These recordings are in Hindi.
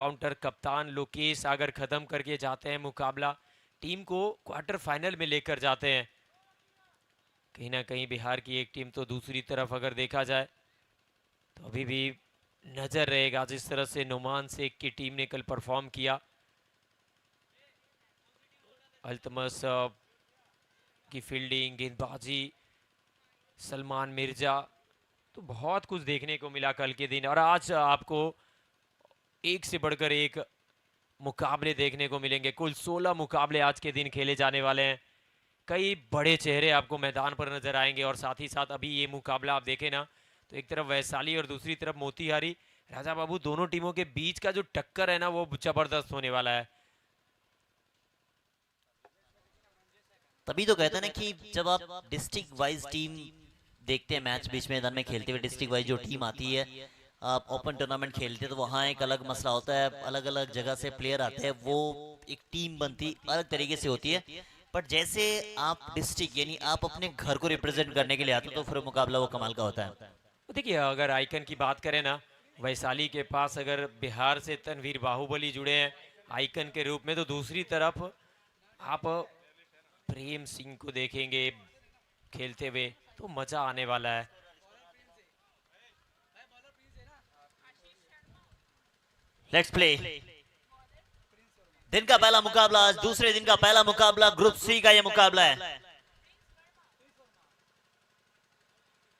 काउंटर कप्तान लोकेश सागर खत्म करके जाते हैं मुकाबला, टीम को क्वार्टर फाइनल में लेकर जाते हैं। कहीं ना कहीं बिहार की एक टीम तो दूसरी तरफ अगर देखा जाए तो अभी भी नजर रहेगा जिस तरह से नुमान शेख की टीम ने कल परफॉर्म किया। अल्तमस की फील्डिंग, गेंदबाजी, सलमान मिर्जा, तो बहुत कुछ देखने को मिला कल के दिन। और आज आपको एक से बढ़कर एक मुकाबले देखने को मिलेंगे। कुल 16 मुकाबले आज के दिन खेले जाने वाले हैं। कई बड़े चेहरे आपको मैदान पर नजर आएंगे और साथ ही साथ अभी ये मुकाबला आप देखें ना तो एक तरफ वैशाली और दूसरी तरफ मोतीहारी, राजा बाबू, दोनों टीमों के बीच का जो टक्कर है ना वो जबरदस्त होने वाला है। तभी तो कहते हैं ना कि जब आप डिस्ट्रिक्ट वाइज टीम देखते हैं, मैच बीच मैदान में खेलते हुए डिस्ट्रिक्ट वाइज जो टीम आती है, आप ओपन टूर्नामेंट खेलते हैं तो वहाँ एक अलग मसला होता है, अलग अलग जगह से प्लेयर आते हैं, वो एक टीम बनती अलग तरीके से होती है। बट जैसे आप डिस्ट्रिक्ट यानी आप अपने घर को रिप्रेजेंट करने के लिए आते हो तो फिर मुकाबला वो कमाल का होता है। तो देखिए अगर आइकन की बात करें ना, वैशाली के पास अगर बिहार से तनवीर बाहुबली जुड़े हैं आइकन के रूप में, तो दूसरी तरफ आप प्रेम सिंह को देखेंगे खेलते हुए, तो मजा आने वाला है। Let's play. दिन का पहला मुकाबला, आज दूसरे दिन का पहला मुकाबला, ग्रुप सी का ये मुकाबला है।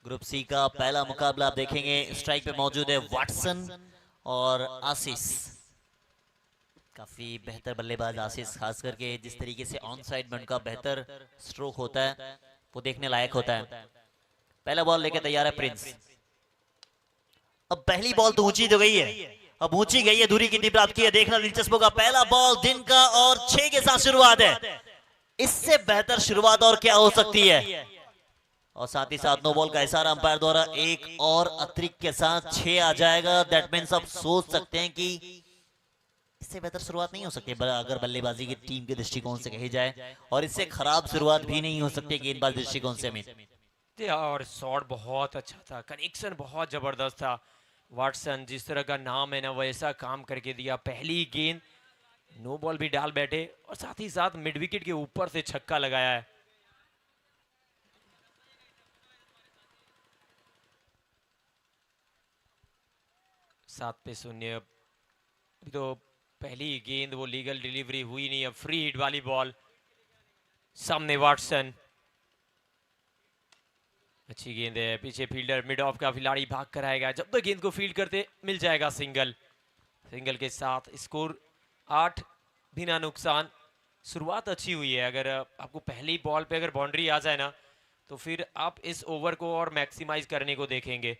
ग्रुप सी का पहला मुकाबला आप देखेंगे, स्ट्राइक पे मौजूद है वाटसन और आशीष। काफी बेहतर बल्लेबाज आशीष, खास करके जिस तरीके से ऑन साइड में उनका बेहतर स्ट्रोक होता है वो देखने लायक होता है। पहला बॉल लेके तैयार है प्रिंस। अब पहली बॉल तो ऊंची तो गई है, अब ऊंची गई है, दूरी कितनी प्राप्त की है देखना दिलचस्प होगा। पहला बॉल दिन का और 6 के साथ शुरुआत है, इससे बेहतर शुरुआत और क्या हो सकती है। और साथ ही साथ नो बॉल का इशारा अंपायर द्वारा, एक और अतिरिक्त के साथ 6 आ जाएगा। दैट मींस आप सोच सकते हैं कि इससे बेहतर शुरुआत नहीं हो सकती अगर बल्लेबाजी की टीम के दृष्टिकोण से कही जाए, और इससे खराब शुरुआत भी नहीं हो सकती गेंदबाज दृष्टिकोण से। अमित और शॉट बहुत अच्छा था, कनेक्शन बहुत जबरदस्त था। वाटसन जिस तरह का नाम है ना वैसा काम करके दिया। पहली गेंद नो बॉल भी डाल बैठे और साथ ही साथ मिड विकेट के ऊपर से छक्का लगाया है। सात पे शून्य। तो पहली गेंद वो लीगल डिलीवरी हुई नहीं, अब फ्री हिट वाली बॉल। सामने वाटसन, अच्छी गेंद है, पीछे फील्डर मिड ऑफ का खिलाड़ी भाग कर आएगा, जब तक गेंद को फील्ड करते मिल जाएगा सिंगल। सिंगल के साथ स्कोर 8 बिना नुकसान। शुरुआत अच्छी हुई है। अगर आपको पहली बॉल पे अगर बाउंड्री आ जाए ना तो फिर आप इस ओवर को और मैक्सिमाइज करने को देखेंगे।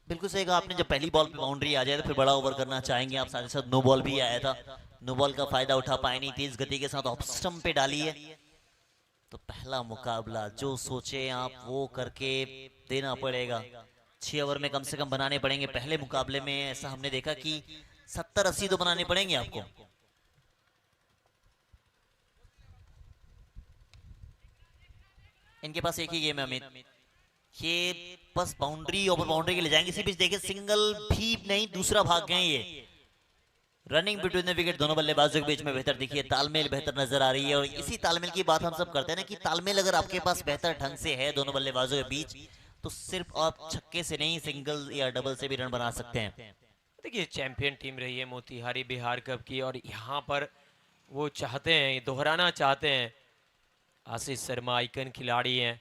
बिल्कुल सही कहा आपने, जब पहली बॉल पे बाउंड्री आ जाए तो फिर बड़ा ओवर करना चाहेंगे आप। साथ ही साथ नो बॉल भी आया था, नो बॉल का फायदा उठा पाए नहीं, तेज गति के साथ ऑफ स्टंप पे डाली है। तो पहला मुकाबला जो सोचे आप वो करके देना पड़ेगा। 6 ओवर में कम से कम बनाने पड़ेंगे। पहले मुकाबले में ऐसा हमने देखा कि 70-80 तो बनाने पड़ेंगे आपको। इनके पास एक ही गेम है अमित, ये बस बाउंड्री ओवर बाउंड्री के ले जाएंगे। इसी बीच देखे सिंगल भी नहीं, दूसरा भाग गए। ये रनिंग बिटवीन द विकेट दोनों बल्लेबाजों के बीच में बेहतर दिखी है, तालमेल बेहतर नजर आ रही है। और इसी तालमेल की बात हम सब करते हैं ना कि तालमेल अगर आपके पास बेहतर ढंग से है दोनों बल्लेबाजों के बीच तो सिर्फ आप छक्के से नहीं सिंगल या डबल से भी रन बना सकते हैं। देखिए चैंपियन टीम रही है मोतिहारी बिहार कप की, और यहाँ पर वो चाहते हैं, दोहराना चाहते हैं। आशीष शर्मा आइकन खिलाड़ी हैं।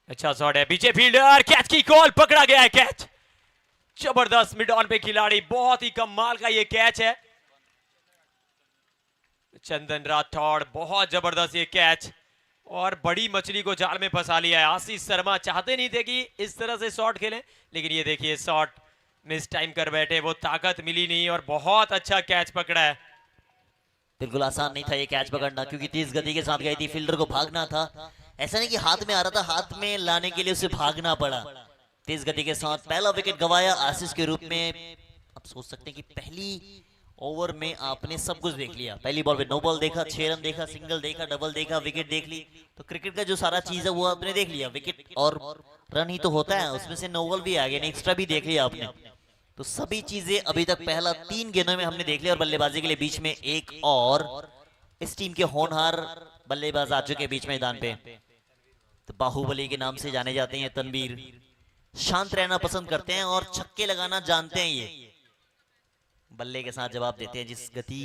अच्छा शॉट है, पीछे फील्डर, कैच की कॉल, पकड़ा गया है कैच। जबरदस्त मिड ऑन पे खिलाड़ी, बहुत ही कमाल का ये कैच है। चंदन राठौड़, बहुत जबरदस्त ये कैच, और बड़ी मछली को जाल में फंसा लिया है। आशीष शर्मा चाहते नहीं थे कि इस तरह से शॉट खेलें, लेकिन ये देखिए शॉट मिस टाइम कर बैठे, वो ताकत मिली नहीं और बहुत अच्छा कैच पकड़ा है। बिल्कुल आसान नहीं था ये कैच पकड़ना, क्योंकि तेज गति के साथ गई थी, फील्डर को भागना था। ऐसा नहीं कि हाथ में आ रहा था, हाथ में लाने के लिए उसे भागना पड़ा। तेज गति के साथ पहला विकेट गवाया आशीष के रूप में। आप सोच सकते हैं कि पहली ओवर में आपने सब कुछ देख लिया। पहली बॉल पे नो बॉल देखा, 6 रन देखा, सिंगल देखा, डबल देखा, विकेट देख ली। तो क्रिकेट का जो सारा चीज है वो आपने देख लिया। विकेट और रन ही तो होता है, उसमें से नो बॉल भी आ गया, एक्स्ट्रा भी देख लिया आपने। तो सभी चीजें अभी तक पहला 3 गेंदों में हमने देख लिया और बल्लेबाजी के लिए बीच में एक और इस टीम के होनहार बल्लेबाज आ चुके हैं बीच मैदान पे। तो बाहुबली के नाम से जाने जाते हैं तनवीर, शांत रहना पसंद करते हैं और छक्के लगाना जानते हैं। ये बल्ले के साथ जवाब देते हैं, जिस गति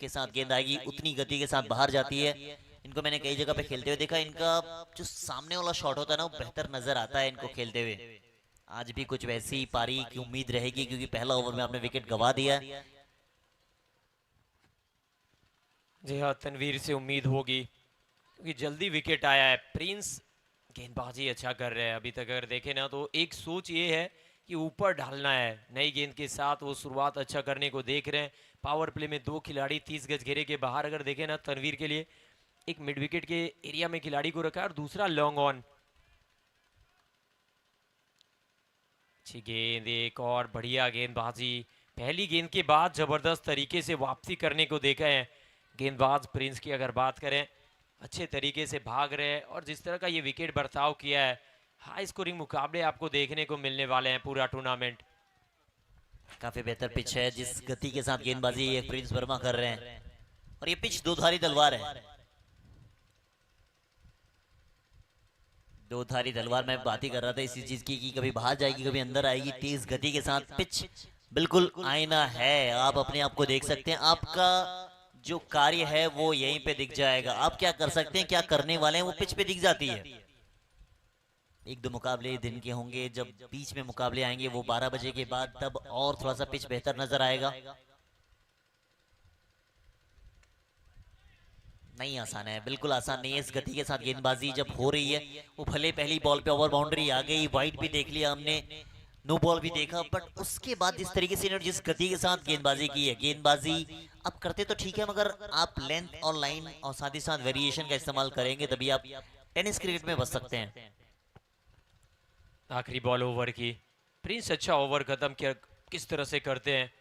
के साथ गेंद आएगी उतनी गति के साथ बाहर जाती है। इनको मैंने कई जगह पे खेलते हुए देखा, इनका जो सामने वाला शॉट होता है ना वो बेहतर नजर आता है इनको खेलते हुए। आज भी कुछ वैसी पारी की उम्मीद रहेगी क्योंकि पहला ओवर में आपने विकेट गवा दिया। जी हाँ, तनवीर से उम्मीद होगी क्योंकि जल्दी विकेट आया है। प्रिंस गेंदबाजी अच्छा कर रहे हैं अभी तक, अगर देखें ना तो एक सोच ये है कि ऊपर डालना है। नई गेंद के साथ वो शुरुआत अच्छा करने को देख रहे हैं। पावर प्ले में 2 खिलाड़ी 30 गज घेरे के बाहर, अगर देखें ना तनवीर के लिए एक मिड विकेट के एरिया में खिलाड़ी को रखा है और दूसरा लॉन्ग ऑन। अच्छी गेंद, एक और बढ़िया गेंदबाजी। पहली गेंद के बाद जबरदस्त तरीके से वापसी करने को देखा है गेंदबाज प्रिंस की। अगर बात करें अच्छे तरीके से भाग रहे हैं और जिस तरह का ये विकेट बर्ताव किया है, हाई स्कोरिंग मुकाबले आपको देखने को मिलने वाले हैं पूरा टूर्नामेंट। काफी बेहतर पिच है, जिस गति के साथ गेंदबाजी ये प्रिंस वर्मा कर रहे हैं। और ये पिच दो धारी तलवार है। दो धारी तलवार मैं बात ही कर रहा था इसी चीज की कि कभी बाहर जाएगी कभी अंदर आएगी। तेज गति के साथ पिच बिल्कुल आईना है, आप अपने आप को देख सकते हैं। आपका जो कार्य है वो यहीं पे दिख जाएगा। आप क्या कर सकते हैं, क्या करने वाले हैं, वो पिच पे दिख जाती है। 1-2 मुकाबले दिन के होंगे, जब बीच में मुकाबले आएंगे वो 12 बजे के बाद, तब और थोड़ा सा पिच बेहतर नजर आएगा। नहीं आसान है, बिल्कुल आसान नहीं है। इस गति के साथ गेंदबाजी जब हो रही है, वो भले पहली बॉल पे ओवर बाउंड्री आ गई, वाइड भी देख लिया हमने, नो बॉल भी देखा, बट उसके बाद जिस तरीके से जिस गति के साथ गेंदबाजी की है, गेंदबाजी आप करते तो ठीक है मगर आप लेंथ और लाइन और साथ ही साथ वेरिएशन का इस्तेमाल करेंगे तभी आप टेनिस क्रिकेट में बच सकते हैं। आखिरी बॉल ओवर की, प्रिंस अच्छा ओवर खत्म किस तरह से करते हैं।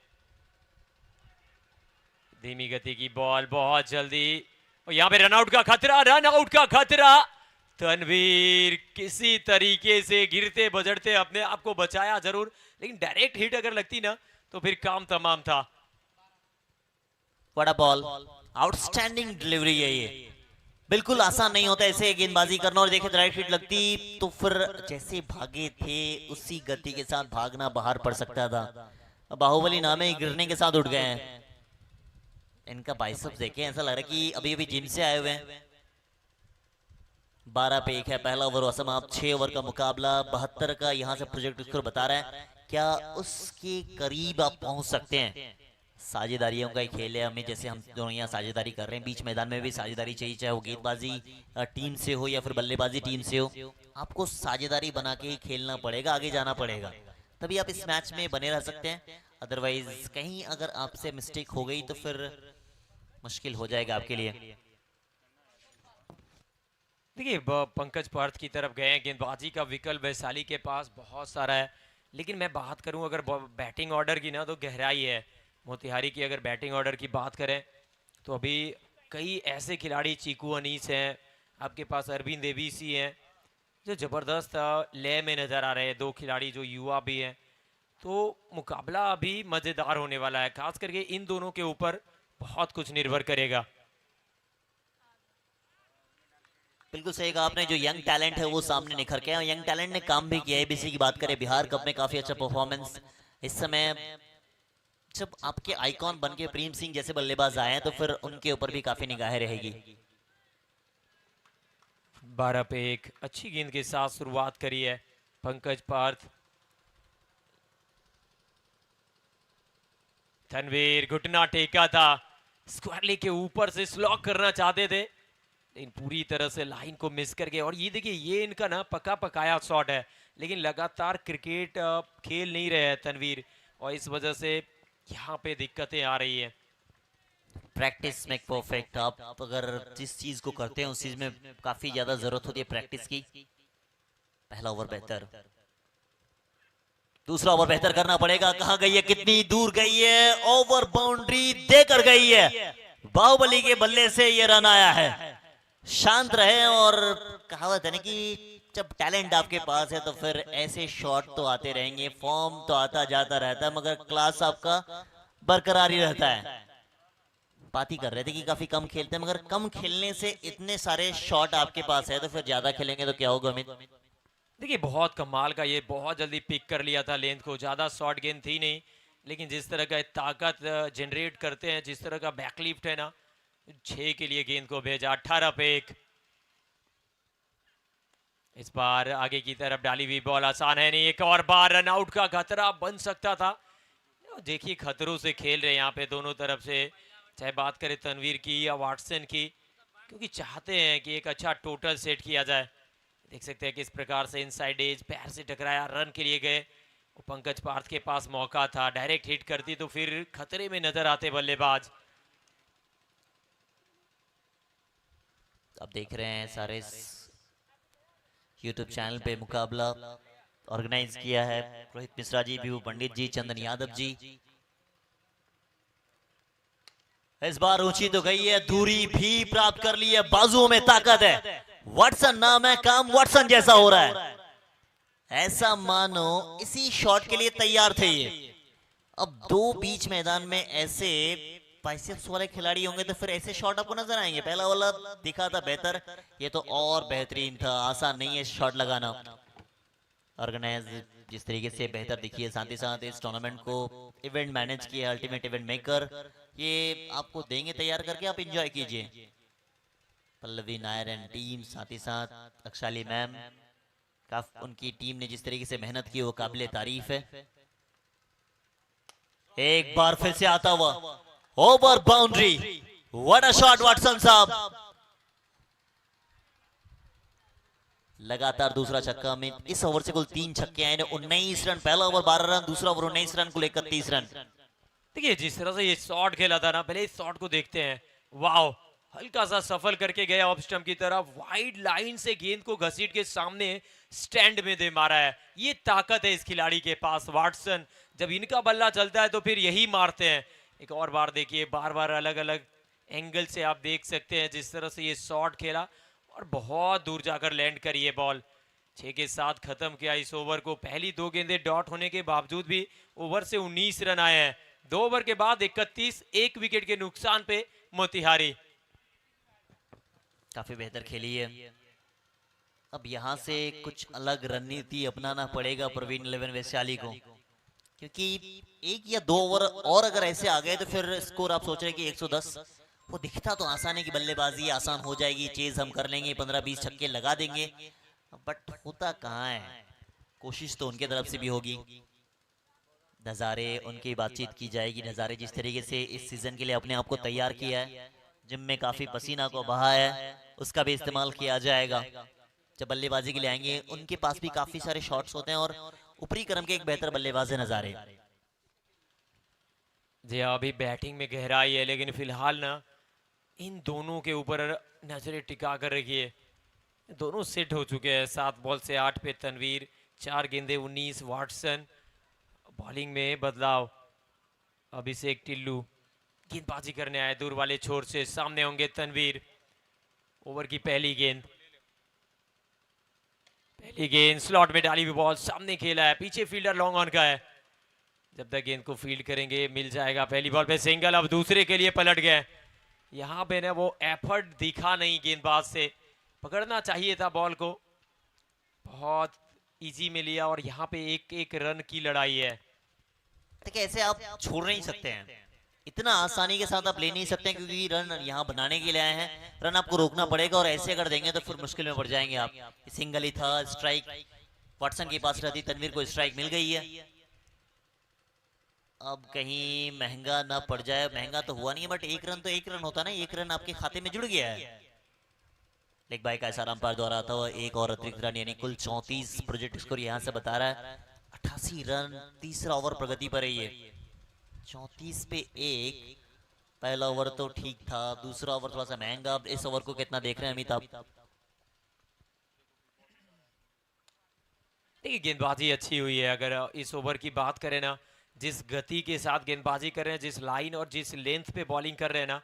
धीमी गति की बॉल, बहुत जल्दी, और यहाँ पे रनआउट का खतरा, रनआउट का खतरा। तनवीर किसी तरीके से गिरते बजड़ते अपने आप को बचाया जरूर, लेकिन डायरेक्ट हिट अगर लगती ना तो फिर काम तमाम था। बड़ा बॉल, आउटस्टैंडिंग डिलीवरी है ये। बिल्कुल आसान नहीं होता ऐसे गेंदबाजी करना, और देखे डायरेक्ट हिट लगती तो फिर जैसे भागे थे उसी गति के साथ भागना बाहर पड़ सकता था। बाहुबली नाम है, गिरने के साथ उठ गए हैं। इनका बाइसेप्स देखें, ऐसा लग रहा है कि अभी अभी जिम से आए हुए हैं। 12 पे 1 है पहला ओवर समाप्त। 6 ओवर का मुकाबला, 72 का यहाँ से प्रोजेक्ट स्कोर बता रहा है। क्या उसके करीब आप पहुंच सकते हैं? साझेदारियों का ही खेल है, हमें जैसे हम दोनों यहाँ साझेदारी कर रहे हैं, बीच मैदान में भी साझेदारी चाहिए, चाहे वो गेंदबाजी टीम से हो या फिर बल्लेबाजी टीम से हो। आपको साझेदारी बना के ही खेलना पड़ेगा, आगे जाना पड़ेगा, तभी आप इस मैच में बने रह सकते हैं। अदरवाइज कहीं अगर आपसे मिस्टेक हो गई तो फिर मुश्किल हो जाएगा आपके लिए। देखिए पंकज पार्थ की तरफ गए हैं, गेंदबाजी का विकल्प वैशाली के पास बहुत सारा है, लेकिन मैं बात करूं अगर बैटिंग ऑर्डर की ना तो गहराई है। मोतिहारी की अगर बैटिंग ऑर्डर की बात करें तो अभी कई ऐसे खिलाड़ी, चीकू अनीस हैं, आपके पास अरविंद देवीसी हैं जो ज़बरदस्त लय में नज़र आ रहे हैं। 2 खिलाड़ी जो युवा भी हैं, तो मुकाबला अभी मज़ेदार होने वाला है। खास करके इन दोनों के ऊपर बहुत कुछ निर्भर करेगा। बिल्कुल सही कहा आपने, जो यंग टैलेंट है वो सामने निखर के है। यंग टैलेंट ने काम भी किया है। एबीसी की बात करें, बिहार कप में काफी अच्छा परफॉर्मेंस। इस समय जब आपके आइकॉन बनके प्रेम सिंह जैसे बल्लेबाज आए हैं तो फिर उनके ऊपर भी काफी निगाहें रहेगी। 12 पे 1 अच्छी गेंद के साथ शुरुआत करी है पंकज पार्थ। तनवीर घुटना टेका था, स्क्वायरली के ऊपर से स्लॉक करना चाहते थे लेकिन पूरी तरह से लाइन को मिस कर गए। और ये देखिए, ये इनका ना पका पकाया शॉट है, लेकिन लगातार क्रिकेट खेल नहीं रहे हैं तनवीर, और इस वजह से यहाँ पे दिक्कतें आ रही है। Practice make perfect. आप अगर जिस चीज को करते हैं उस चीज में काफी ज्यादा जरूरत होती है प्रैक्टिस की। पहला ओवर बेहतर, दूसरा ओवर बेहतर करना पड़ेगा। कहां गई है, कितनी दूर गई है, ओवर बाउंड्री देकर गई है। बाहुबली के बल्ले से ये रन आया है। शांत रहे, और कहावत है ना कि जब टैलेंट आपके पास है तो फिर ऐसे शॉट तो आते रहेंगे, फॉर्म तो आता जाता रहता है, मगर क्लास आपका बरकरार ही रहता है। बात ही कर रहे थे कि काफी कम खेलते हैं, मगर कम खेलने से इतने सारे शॉट आपके पास है तो फिर ज्यादा खेलेंगे तो क्या होगा अमित? देखिए बहुत कमाल का, ये बहुत जल्दी पिक कर लिया था लेंथ को, ज़्यादा शॉर्ट गेंद थी नहीं, लेकिन जिस तरह का ताकत जनरेट करते हैं, जिस तरह का बैकलिफ्ट है ना, 6 के लिए गेंद को भेजा। 18 पे 1। इस बार आगे की तरफ डाली हुई बॉल आसान है नहीं, एक और बार रन आउट का खतरा बन सकता था। देखिए खतरों से खेल रहे हैं यहाँ पे दोनों तरफ से, चाहे बात करें तनवीर की या वाटसन की, क्योंकि चाहते हैं कि एक अच्छा टोटल सेट किया जाए। देख सकते हैं किस प्रकार से इनसाइड एज पैर से टकराया, रन के लिए गए। पंकज पार्थ के पास मौका था, डायरेक्ट हिट करती तो फिर खतरे में नजर आते बल्लेबाज। अब देख रहे हैं सारे यूट्यूब चैनल पे मुकाबला ऑर्गेनाइज किया है रोहित मिश्रा जी, विभू पंडित जी, चंदन यादव जी। इस बार ऊंची तो गई है, दूरी भी प्राप्त कर ली है, बाजुओं में ताकत है। वाटसन नाम है, काम वाटसन जैसा हो रहा है। ऐसा मानो इसी शॉट के लिए तैयार थे ये। अब दो बीच मैदान में ऐसे बाइसेप्स वाले खिलाड़ी होंगे तो फिर ऐसे शॉट आपको नजर आएंगे। पहला वाला दिखा था बेहतर, ये तो और बेहतरीन था। आसान नहीं है शॉट लगाना। ऑर्गेनाइज जिस तरीके से बेहतर दिखी है, साथ ही साथ इस टूर्नामेंट को इवेंट मैनेज किया अल्टीमेट इवेंट मेकर, ये आपको देंगे तैयार करके, आप एंजॉय कीजिए। पल्लवी नायर एंड टीम, साथ ही साथ अक्षाली मैम, उनकी टीम ने जिस तरीके से मेहनत की वो काबिले तारीफ है। एक बार फिर से आता हुआ over boundary, what a shot Watson साहब। लगातार दूसरा छक्का में, इस ओवर से कुल 3 छक्के आए, 19 रन। पहला ओवर 12 रन, दूसरा ओवर 19 रन, कुल 31 रन। देखिए जिस तरह से ये शॉट खेला था ना, पहले इस शॉट को देखते हैं। वाओ, हल्का सा सफल करके गया ऑफ स्टंप की तरफ, वाइड लाइन से गेंद को घसीट के सामने स्टैंड में दे मारा है। ये ताकत है इस खिलाड़ी के पास। वाटसन जब इनका बल्ला चलता है तो फिर यही मारते हैं। एक और बार देखिए, बार बार अलग अलग एंगल से आप देख सकते हैं जिस तरह से ये शॉट खेला, और बहुत दूर जाकर लैंड करी है बॉल। 6 के साथ खत्म किया इस ओवर को। पहली 2 गेंदें डॉट होने के बावजूद भी ओवर से 19 रन आए हैं। 2 ओवर के बाद 31, 1 विकेट के नुकसान पे मोतिहारी। काफी बेहतर खेली है। अब यहाँ से कुछ अलग रणनीति अपनाना पड़ेगा प्रवीण 11 वैशाली को, क्योंकि 1 या 2 ओवर और अगर ऐसे आ गए तो फिर स्कोर आप सोच रहे हैं कि 110, वो दिखता तो आसान है कि बल्लेबाजी आसान हो जाएगी, चेज हम कर लेंगे, 15-20 छक्के लगा देंगे, बट होता कहाँ है। कोशिश तो उनके तरफ से भी होगी। नज़ारे उनकी बातचीत की जाएगी। नज़ारे जिस तरीके से इस सीजन के लिए अपने आप को तैयार किया है, जिम में काफी पसीना को बहाया है, उसका भी इस्तेमाल किया जाएगा। जब बल्लेबाजी के लिए आएंगे उनके पास भी काफी सारे शॉट्स होते हैं और ऊपरी क्रम के एक बेहतर बल्लेबाज है नज़ारे। जी हाँ, अभी बैटिंग में गहराई है, लेकिन फिलहाल ना इन दोनों के ऊपर नजरें टिका कर रखिए। दोनों सेट हो चुके हैं। 7 बॉल से 8 पे तनवीर, 4 गेंदे 19 वाटसन। बॉलिंग में बदलाव, अभिषेक टिल्लू गेंदबाजी करने आए दूर वाले छोर से। सामने होंगे तनवीर। ओवर की पहली गेंद स्लॉट में डाली हुई बॉल, सामने खेला है, पीछे फील्डर लॉन्ग ऑन का है। जब तक गेंद को फील्ड करेंगे मिल जाएगा। पहली बॉल पे सिंगल, अब दूसरे के लिए पलट गए। यहाँ पे ना वो एफर्ट दिखा नहीं गेंदबाज से, पकड़ना चाहिए था बॉल को, बहुत इजी में लिया, और यहाँ पे एक एक रन की लड़ाई है। देखिए ऐसे आप छोड़ नहीं सकते हैं, इतना आसानी के साथ आप ले नहीं सकते हैं, क्योंकि रन यहाँ बनाने के लिए आए हैं। रन आपको रोकना पड़ेगा, और ऐसे अगर देंगे तो फिर मुश्किल में पड़ जाएंगे आप। सिंगल ही था, स्ट्राइक वाटसन के पास रहती, तनवीर को स्ट्राइक मिल गई है। अब कहीं महंगा ना पड़ जाए। महंगा तो हुआ नहीं है, बट 1 रन तो 1 रन होता ना, 1 रन आपके खाते में जुड़ गया है। लेग बाय का ऐसा अंपायर द्वारा आता हुआ एक और अतिरिक्त रन, यानी कुल 34 प्रोजेक्ट स्कोर यहाँ से बता रहा है। 88 रन, तीसरा ओवर प्रगति पर है ये। 34 पे 1। पहला ओवर तो ठीक था, दूसरा ओवर थोड़ा सा महंगा। अब इस ओवर को कितना देख रहे हैं अमिताभ? देखिए गेंदबाजी अच्छी हुई है। अगर इस ओवर की बात करें ना, जिस गति के साथ गेंदबाजी कर रहे हैं, जिस लाइन और जिस लेंथ पे बॉलिंग कर रहे हैं ना,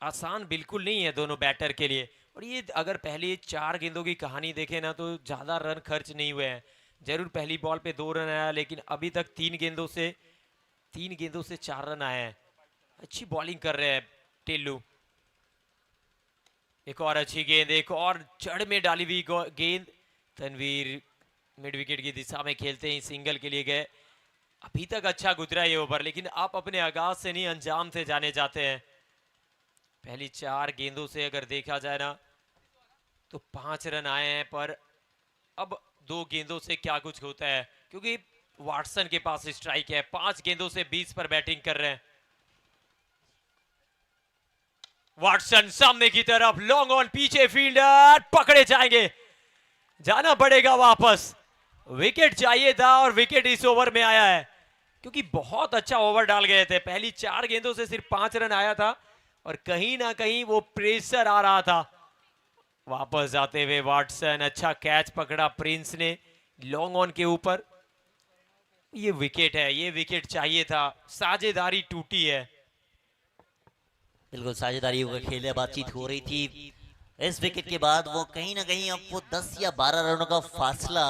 आसान बिल्कुल नहीं है दोनों बैटर के लिए। और ये अगर पहले 4 गेंदों की कहानी देखें ना, तो ज़्यादा रन खर्च नहीं हुए हैं। जरूर पहली बॉल पे 2 रन आया, लेकिन अभी तक 3 गेंदों से 4 रन आए हैं। अच्छी बॉलिंग कर रहे हैं टेल्लू। एक और अच्छी गेंद, एक और जड़ में डाली हुई गेंद। तनवीर मिड विकेट की दिशा में खेलते ही सिंगल के लिए गए। अभी तक अच्छा गुजरा ये ओवर, लेकिन आप अपने आगाज से नहीं अंजाम से जाने जाते हैं। पहली 4 गेंदों से अगर देखा जाए ना, तो 5 रन आए हैं, पर अब 2 गेंदों से क्या कुछ होता है, क्योंकि वाटसन के पास स्ट्राइक है। 5 गेंदों से 20 पर बैटिंग कर रहे हैं। वाटसन सामने की तरफ, लॉन्ग ऑन, पीछे फील्डर पकड़े जाएंगे, जाना पड़ेगा वापस। विकेट चाहिए था और विकेट इस ओवर में आया है, क्योंकि बहुत अच्छा ओवर डाल गए थे। पहली 4 गेंदों से सिर्फ 5 रन आया था और कहीं ना कहीं वो प्रेशर आ रहा था। वापस जाते हुए वाटसन, अच्छा कैच पकड़ा प्रिंस ने लॉन्ग ऑन के ऊपर। ये विकेट है, ये विकेट चाहिए था। साझेदारी टूटी है। बिल्कुल साझेदारी का खेल है, बातचीत हो रही थी। इस विकेट के बाद वो कहीं ना कहीं अब वो 10 या 12 रनों का फासला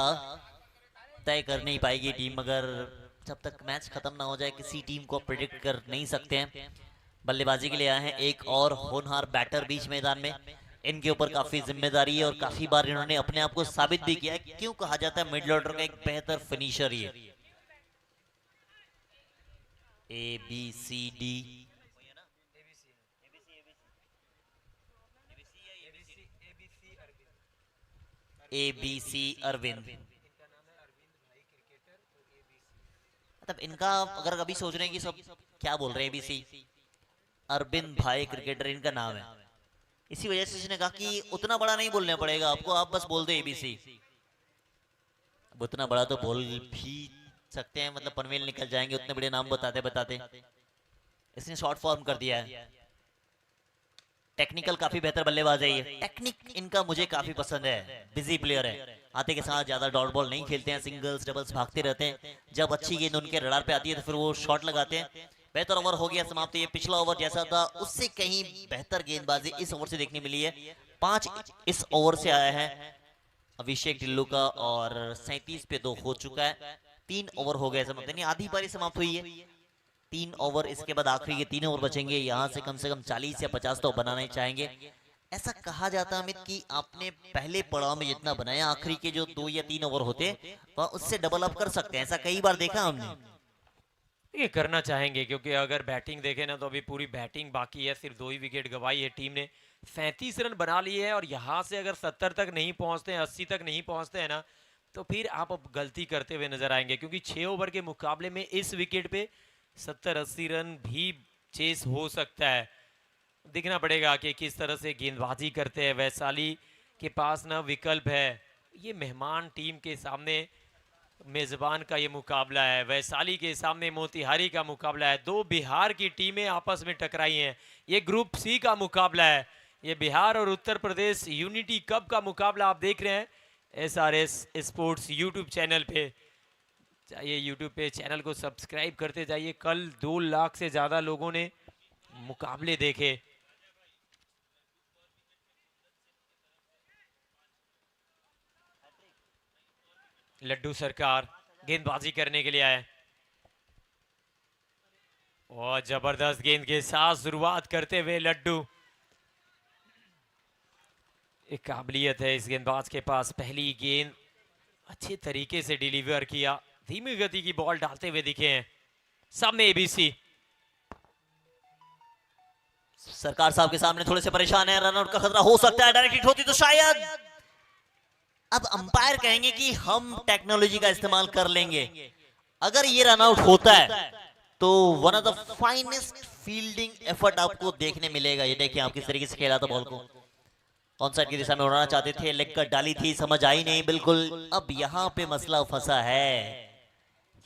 तय कर नहीं पाएगी टीम, मगर जब तक मैच खत्म ना हो जाए किसी टीम को प्रिडिक्ट कर नहीं सकते हैं। बल्लेबाजी के लिए आए हैं एक और होनहार बैटर बीच मैदान में। इनके ऊपर काफी जिम्मेदारी है और काफी बार इन्होंने अपने आप को साबित भी किया है। क्यों कहा जाता है मिडिल ऑर्डर का एक बेहतर फिनिशर ये। ABCD ABC अरविंद, मतलब इनका अगर कभी सोच रहे हैं कि सब क्या बोल रहे हैं ABC, अरविंद भाई क्रिकेटर इनका नाम है। इसी वजह से इसने कहा कि उतना बड़ा नहीं बोलना पड़ेगा आपको, आप बस बोल दो ABC। अब उतना बड़ा तो बोल भी सकते हैं, मतलब पनवेल निकल जाएंगे उतने बड़े नाम बताते बताते। इसने शॉर्ट फॉर्म कर दिया है। टेक्निकल काफी बेहतर बल्लेबाज है ये, टेक्निक इनका मुझे काफी पसंद है। बिजी प्लेयर है, आते के साथ ज्यादा डॉट बॉल नहीं खेलते हैं, सिंगल्स डबल्स भागते रहते हैं। जब अच्छी गेंद उनके रडार पे आती है तो फिर वो शॉट लगाते हैं। बेहतर ओवर हो गया समाप्त। ये पिछला ओवर जैसा था उससे कहीं बेहतर गेंदबाजी इस ओवर से देखने मिली है। 5 इस ओवर से आया है अभिषेक ढिल्लू का और 37 पे 2 हो चुका है। 3 ओवर हो गए समाप्त, यानी आधी पारी समाप्त हुई है। 3 ओवर, इसके बाद आखिरी के 3 ओवर बचेंगे। यहाँ से कम 40 या 50 तो बनाना ही चाहेंगे। ऐसा कहा जाता है अमित कि आपने पहले पड़ाव में जितना बनाया, आखिरी के जो 2 या 3 ओवर होते वह उससे डबल अप कर सकते हैं। ऐसा कई बार देखा हमने। ये करना चाहेंगे, क्योंकि अगर बैटिंग देखें ना, तो अभी पूरी बैटिंग बाकी है। सिर्फ 2 ही विकेट गंवाई है टीम ने। 37 रन बना लिए हैं और यहाँ से अगर 70 तक नहीं पहुँचते हैं, 80 तक नहीं पहुँचते हैं ना, तो फिर आप अब गलती करते हुए नजर आएंगे, क्योंकि 6 ओवर के मुकाबले में इस विकेट पे 70-80 रन भी चेस हो सकता है। देखना पड़ेगा कि किस तरह से गेंदबाजी करते हैं। वैशाली के पास ना विकल्प है। ये मेहमान टीम के सामने मेजबान का ये मुकाबला है, वैशाली के सामने मोतिहारी का मुकाबला है। 2 बिहार की टीमें आपस में टकराई हैं। ये ग्रुप सी का मुकाबला है। ये बिहार और उत्तर प्रदेश यूनिटी कप का मुकाबला आप देख रहे हैं SRS स्पोर्ट्स यूट्यूब चैनल पे। चाहिए यूट्यूब पे चैनल को सब्सक्राइब करते जाइए। कल 2 लाख से ज़्यादा लोगों ने मुकाबले देखे। लड्डू सरकार गेंदबाजी करने के लिए आए और जबरदस्त गेंद के साथ शुरुआत करते हुए लड्डू। एक काबिलियत है इस गेंदबाज के पास। पहली गेंद अच्छे तरीके से डिलीवर किया, धीमी गति की बॉल डालते हुए दिखे हैं। सामने ABC। सरकार साहब के सामने थोड़े से परेशान है, रनआउट का खतरा हो सकता है। डायरेक्ट हिट होती तो शायद अब अंपायर कहेंगे कि हम टेक्नोलॉजी का इस्तेमाल कर लेंगे। अगर ये रनआउट होता है तो one of the finest fielding effort आपको देखने मिलेगा। ये देखिए आप किस तरीके से खेला था बॉल को, ऑन साइड की दिशा में उड़ाना चाहते थे, लेग कट डाली थी, समझ आई नहीं बिल्कुल। अब यहाँ पे मसला फंसा है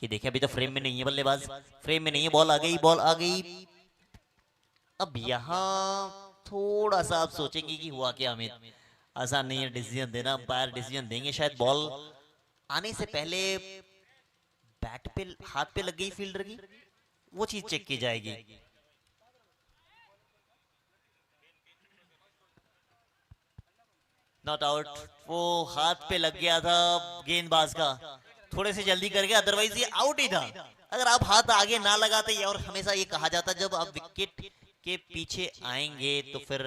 कि देखिए अभी तो फ्रेम में नहीं है बल्लेबाज, फ्रेम में नहीं है, बॉल आ गई, बॉल आ गई। अब यहाँ थोड़ा सा आप सोचेंगे कि हुआ क्या अमित, आसान नहीं है डिसीजन देना। अंपायर डिसीजन देंगे शायद बॉल आने से पहले बैट पे हाथ पे लग गई फील्डर की, वो चीज चेक की जाएगी। Not out. वो हाथ पे लग गया था गेंदबाज का, थोड़े से जल्दी कर गया, अदरवाइज ये आउट ही था। अगर आप हाथ आगे ना लगाते, ये और हमेशा ये कहा जाता जब आप विकेट के पीछे आएंगे तो फिर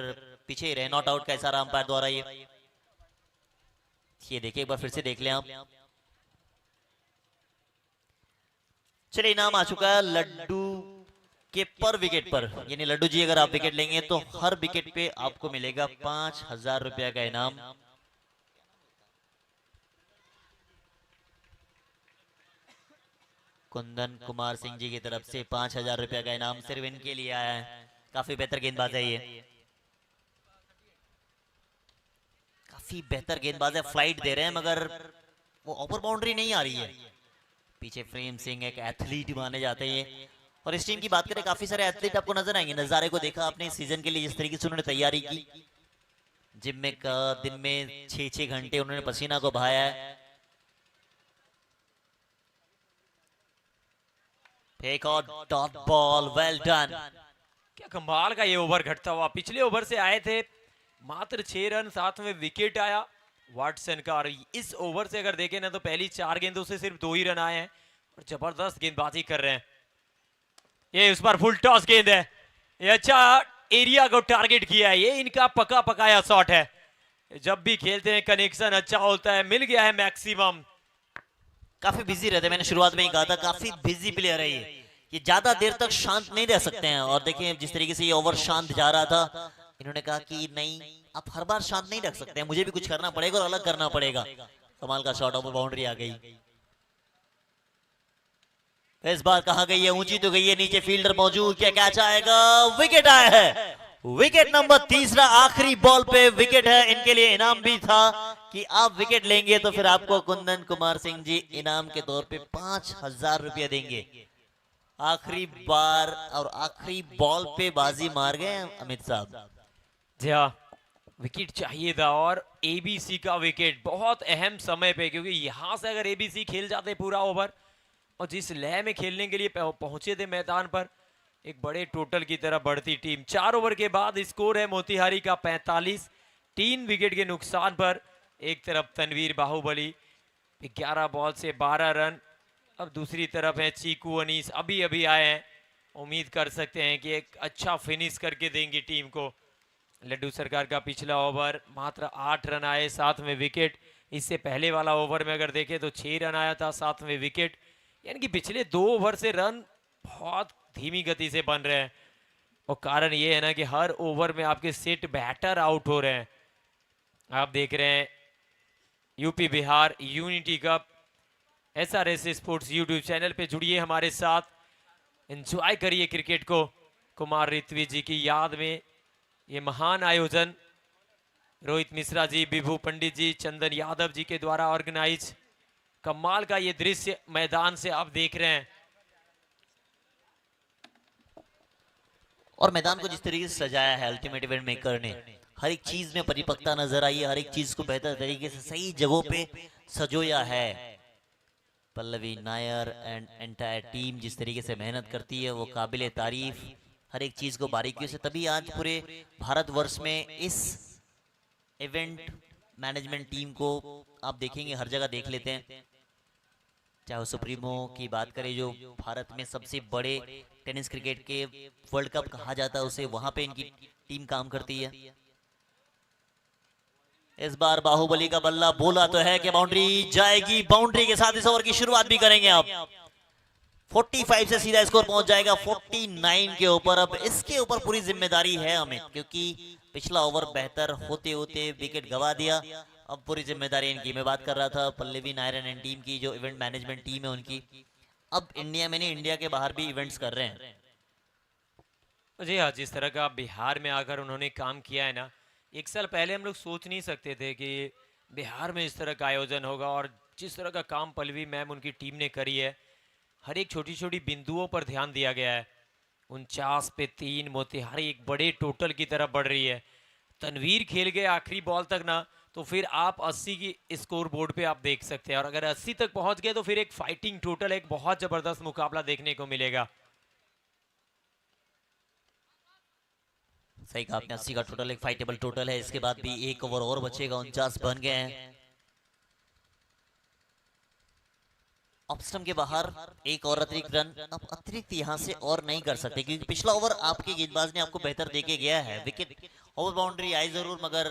पीछे ही रहे। नॉट आउट का इशारा अंपायर द्वारा। ये देखिए, एक बार फिर से देख लें आप। चलिए, इनाम आ चुका है लड्डू के पर विकेट पर, यानी लड्डू जी अगर आप विकेट लेंगे तो हर विकेट पे आपको मिलेगा 5,000 रुपया का इनाम। कुंदन कुमार सिंह जी की तरफ से 5,000 रुपया का इनाम सिर्फ इनके लिए आया है। काफी बेहतर गेंदबाज है ये, काफी बेहतर गेंदबाज है। फ्लाइट दे रहे हैं मगर वो ऊपर बाउंड्री नहीं आ रही है। पीछे फ्रेम सिंह एक एथलीट माने जाते हैं। और इस टीम की बात करें, काफी सारे एथलीट आपको नजर आएंगे। नजारे को देखा आपने सीजन के लिए, जिस तरीके से उन्होंने तैयारी की, जिम में दिन में 6-6 घंटे उन्होंने पसीना को बहाया है। एक और डॉट बॉल, वेल डन। क्या कमाल का ये ओवर घटता हुआ। पिछले ओवर से आए थे, मात्र 6 रन, साथ में विकेट आया वाटसन का। और इस ओवर से अगर देखें ना तो पहली 4 गेंदों से सिर्फ 2 ही रन आए हैं और जबरदस्त गेंदबाजी कर रहे हैं। ये उस पर फुल टॉस गेंद है, ये अच्छा एरिया को टारगेट किया है। ये इनका पका पकाया शॉट है। जब भी खेलते हैं कनेक्शन अच्छा होता है, मिल गया है मैक्सिमम। काफी बिजी रहते हैं, मैंने शुरुआत में ही कहा था काफी बिजी प्लेयर है ये ज्यादा देर तक शांत नहीं रह सकते हैं। और देखिए जिस तरीके से ये ओवर शांत जा रहा था, इन्होंने कहा कि नहीं, आप हर बार शांत नहीं रख सकते हैं, मुझे भी कुछ करना पड़ेगा और अलग करना पड़ेगा। कमाल का शॉट, ओवर बाउंड्री आ गई। इस बार कहा गई है, ऊंची तो गई है, नीचे फील्डर मौजूद, क्या कैच आएगा? विकेट आया है। विकेट नंबर 3, आखिरी बॉल पे विकेट है। इनके लिए इनाम भी था कि आप विकेट लेंगे तो फिर आपको कुंदन कुमार सिंह जी इनाम के तौर पे 5,000 रुपया देंगे। आखिरी बार और आखिरी बॉल पे बाजी मार गए अमित साहब। जी हाँ, विकेट चाहिए था और एबीसी का विकेट बहुत अहम समय पे, क्योंकि यहां से अगर एबीसी खेल जाते पूरा ओवर और जिस लय में खेलने के लिए पहुंचे थे मैदान पर, एक बड़े टोटल की तरफ बढ़ती टीम। 4 ओवर के बाद स्कोर है मोतिहारी का 45, 3 विकेट के नुकसान पर। एक तरफ तनवीर बाहुबली 11 बॉल से 12 रन। अब दूसरी तरफ है चीकू अनीस, अभी अभी आए हैं। उम्मीद कर सकते हैं कि एक अच्छा फिनिश करके देंगे टीम को। लड्डू सरकार का पिछला ओवर मात्र 8 रन आए, साथ में विकेट। इससे पहले वाला ओवर में अगर देखें तो 6 रन आया था, साथ में विकेट। यानी कि पिछले 2 ओवर से रन बहुत धीमी गति से बन रहे हैं। और कारण ये है ना कि हर ओवर में आपके सेट बैटर आउट हो रहे हैं। आप देख रहे हैं UP Bihar unity cup. SRS sports YouTube channel पे जुड़िए हमारे साथ, एंजॉय करिए क्रिकेट को। कुमार रित्वी जी की याद में ये महान आयोजन रोहित मिश्रा जी, विभू पंडित जी, चंदन यादव जी के द्वारा ऑर्गेनाइज। कमाल का ये दृश्य मैदान से आप देख रहे हैं। और मैदान को जिस तरीके से सजाया है अल्टीमेट इवेंट मेकर ने, हर एक चीज में परिपक्वता नजर आई है, हर एक चीज को बेहतर तरीके से सही जगहों पे सजोया है। Pallavi Nair and entire team जिस तरीके से मेहनत करती है वो काबिले तारीफ। हर एक चीज को बारीकियों से, तभी आज पूरे भारतवर्ष में इस इवेंट मैनेजमेंट टीम को आप देखेंगे हर जगह देख लेते हैं। चाहे सुप्रीमो की बात करें, जो भारत में सबसे बड़े टेनिस क्रिकेट के वर्ल्ड कप कहा जाता है उसे, वहां पे इनकी टीम काम करती है। इस बार बाहुबली का बल्ला बोला तो है कि बाउंड्री जाएगी। बाउंड्री के साथ इस ओवर की शुरुआत भी करेंगे आप। 45 से सीधा स्कोर पहुंच जाएगा 49 के ऊपर। अब इसके ऊपर पूरी जिम्मेदारी है हमें, क्योंकि पिछला ओवर बेहतर होते होते विकेट गवा दिया। अब पूरी जिम्मेदारी इनकी। मैं बात कर रहा था पल्लवी नायर एंड टीम की, जो इवेंट मैनेजमेंट टीम है उनकी। अब इंडिया में नहीं, इंडिया के बाहर भी इवेंट्स कर रहे हैं। जी हाँ, जिस तरह का बिहार में आकर उन्होंने काम किया है ना, 1 साल पहले हम लोग सोच नहीं सकते थे कि बिहार में इस तरह का आयोजन होगा। और जिस तरह का काम पल्लवी मैम उनकी टीम ने करी है, हर एक छोटी छोटी बिंदुओं पर ध्यान दिया गया है। 49 पे 3, मोतिहारी एक बड़े टोटल की तरफ बढ़ रही है। तनवीर खेल गए आखिरी बॉल तक ना, तो फिर आप 80 की स्कोर बोर्ड पे आप देख सकते हैं। और अगर 80 तक पहुंच गए तो फिर एक फाइटिंग टोटल, एक बहुत जबरदस्त मुकाबला देखने को मिलेगा। सही कहा आपने, 80 का टोटल एक फाइटेबल टोटल है। इसके बाद भी एक ओवर और बचेगा, 49 बन गए हैं। ऑफ स्टंप के बाहर एक और अतिरिक्त रन। अब अतिरिक्त यहां से और नहीं कर सकते क्योंकि पिछला ओवर आपके गेंदबाज ने आपको बेहतर देके गया है। विकेट ओवर बाउंड्री आई जरूर, मगर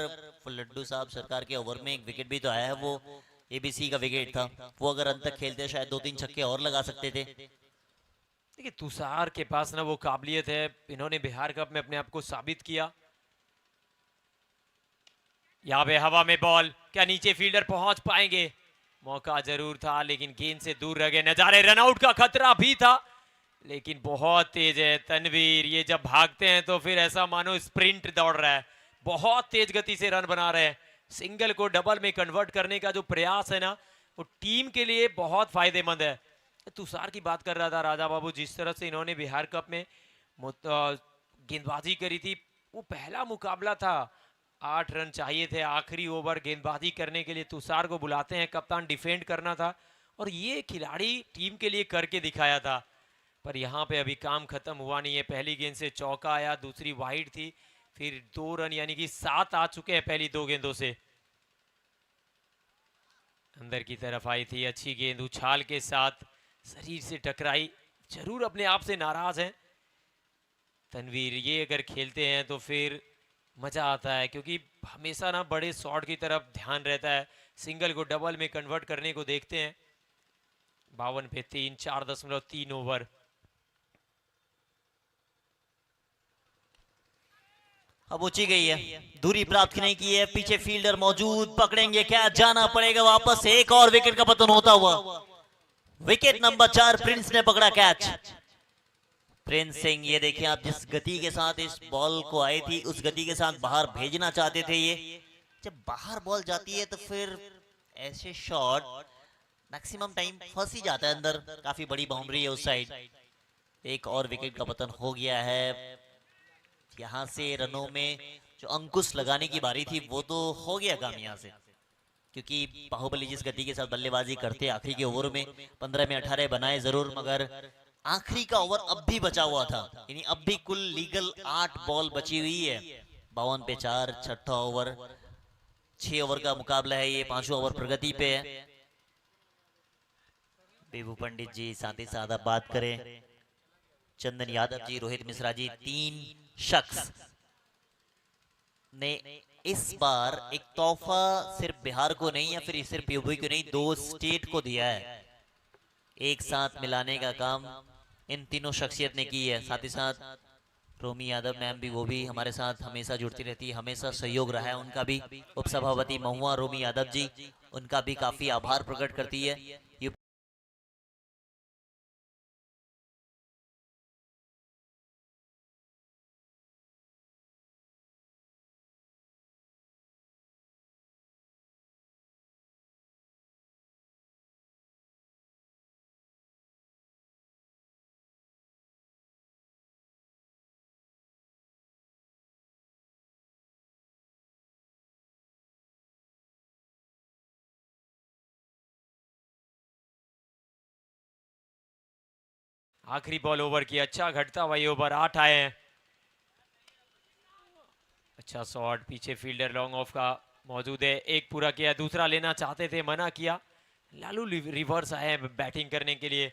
लड्डू साहब सरकार के ओवर में एक विकेट भी तो आया है, वो एबीसी का विकेट था। वो अगर अंत तक खेलते शायद 2-3 छक्के और लगा सकते थे। देखिए तुषार के पास ना वो काबिलियत है, इन्होंने बिहार कप में अपने आप को साबित किया। यहाँ पे हवा में बॉल, क्या नीचे फील्डर पहुंच पाएंगे? मौका जरूर था लेकिन गेंद से दूर रह गए। नजारे रनआउट का खतरा भी था लेकिन बहुत तेज है तनवीर। ये जब भागते हैं तो फिर ऐसा मानो स्प्रिंट दौड़ रहा है, बहुत तेज गति से रन बना रहे हैं। सिंगल को डबल में कन्वर्ट करने का जो प्रयास है ना, वो टीम के लिए बहुत फायदेमंद है। तुषार की बात कर रहा था राजा बाबू, जिस तरह से इन्होंने बिहार कप में गेंदबाजी करी थी, वो पहला मुकाबला था, 8 रन चाहिए थे आखिरी ओवर गेंदबाजी करने के लिए। तुषार को बुलाते हैं, कप्तान डिफेंड करना था और ये खिलाड़ी टीम के लिए करके दिखाया था। पर यहाँ पे अभी काम खत्म हुआ नहीं है। पहली गेंद से चौका आया, दूसरी वाइड थी, फिर 2 रन यानी कि 7 आ चुके हैं पहली 2 गेंदों से। अंदर की तरफ आई थी अच्छी गेंद, उछाल के साथ शरीर से टकराई। जरूर अपने आप से नाराज हैं तनवीर। ये अगर खेलते हैं तो फिर मजा आता है क्योंकि हमेशा ना बड़े शॉट की तरफ ध्यान रहता है, सिंगल को डबल में कन्वर्ट करने को देखते हैं। 52 पे 3, 4.3 ओवर। अब ऊंची गई है, दूरी प्राप्त नहीं की है, पीछे फील्डर मौजूद, पकड़ेंगे क्या? जाना पड़ेगा वापस। एक और विकेट का पतन होता हुआ। विकेट नंबर 4, प्रिंस ने पकड़ा कैच। प्रिंस सिंह, ये देखिए आप, जिस गति के साथ इस बॉल को आई थी उस गति के साथ बाहर भेजना चाहते थे। ये जब बाहर बॉल जाती है तो फिर ऐसे शॉट मैक्सिमम टाइम फंस ही जाता है अंदर। काफी बड़ी बाउंड्री है उस साइड। एक और विकेट का पतन हो गया है। यहां से रनों में जो अंकुश लगाने की बारी थी वो तो हो गया काम यहां से, क्योंकि बाहुबली जिस गति के साथ बल्लेबाजी करते आखिरी के ओवर में 15 में 18 बनाए जरूर, मगर आखिरी का ओवर अब भी बचा हुआ था। यानी अब भी कुल लीगल 8 बॉल बची हुई है। 52 पे 4, छठा ओवर, 6 ओवर का मुकाबला है ये, 5वां ओवर प्रगति पे है। बेबू पंडित जी, साथ ही साथ आप बात करें चंदन यादव जी, रोहित मिश्रा जी, 3 शख्स ने इस बार एक तोहफा सिर्फ बिहार को नहीं या फिर सिर्फ यूपी को नहीं, 2 स्टेट को दिया है। एक साथ मिलाने का काम इन तीनों शख्सियत ने की है। साथ ही साथ रोमी यादव मैम भी, वो भी हमारे साथ हमेशा जुड़ती रहती है, हमेशा सहयोग रहा है उनका भी। उपसभापति महुआ रोमी यादव जी, उनका भी काफी आभार प्रकट करती है। आखिरी बॉल ओवर की, अच्छा घटता वही ओवर, 8 आए हैं। अच्छा शॉट, पीछे फील्डर लॉन्ग ऑफ का मौजूद है, एक पूरा किया, दूसरा लेना चाहते थे, मना किया। लालू रिवर्स आए हैं बैटिंग करने के लिए।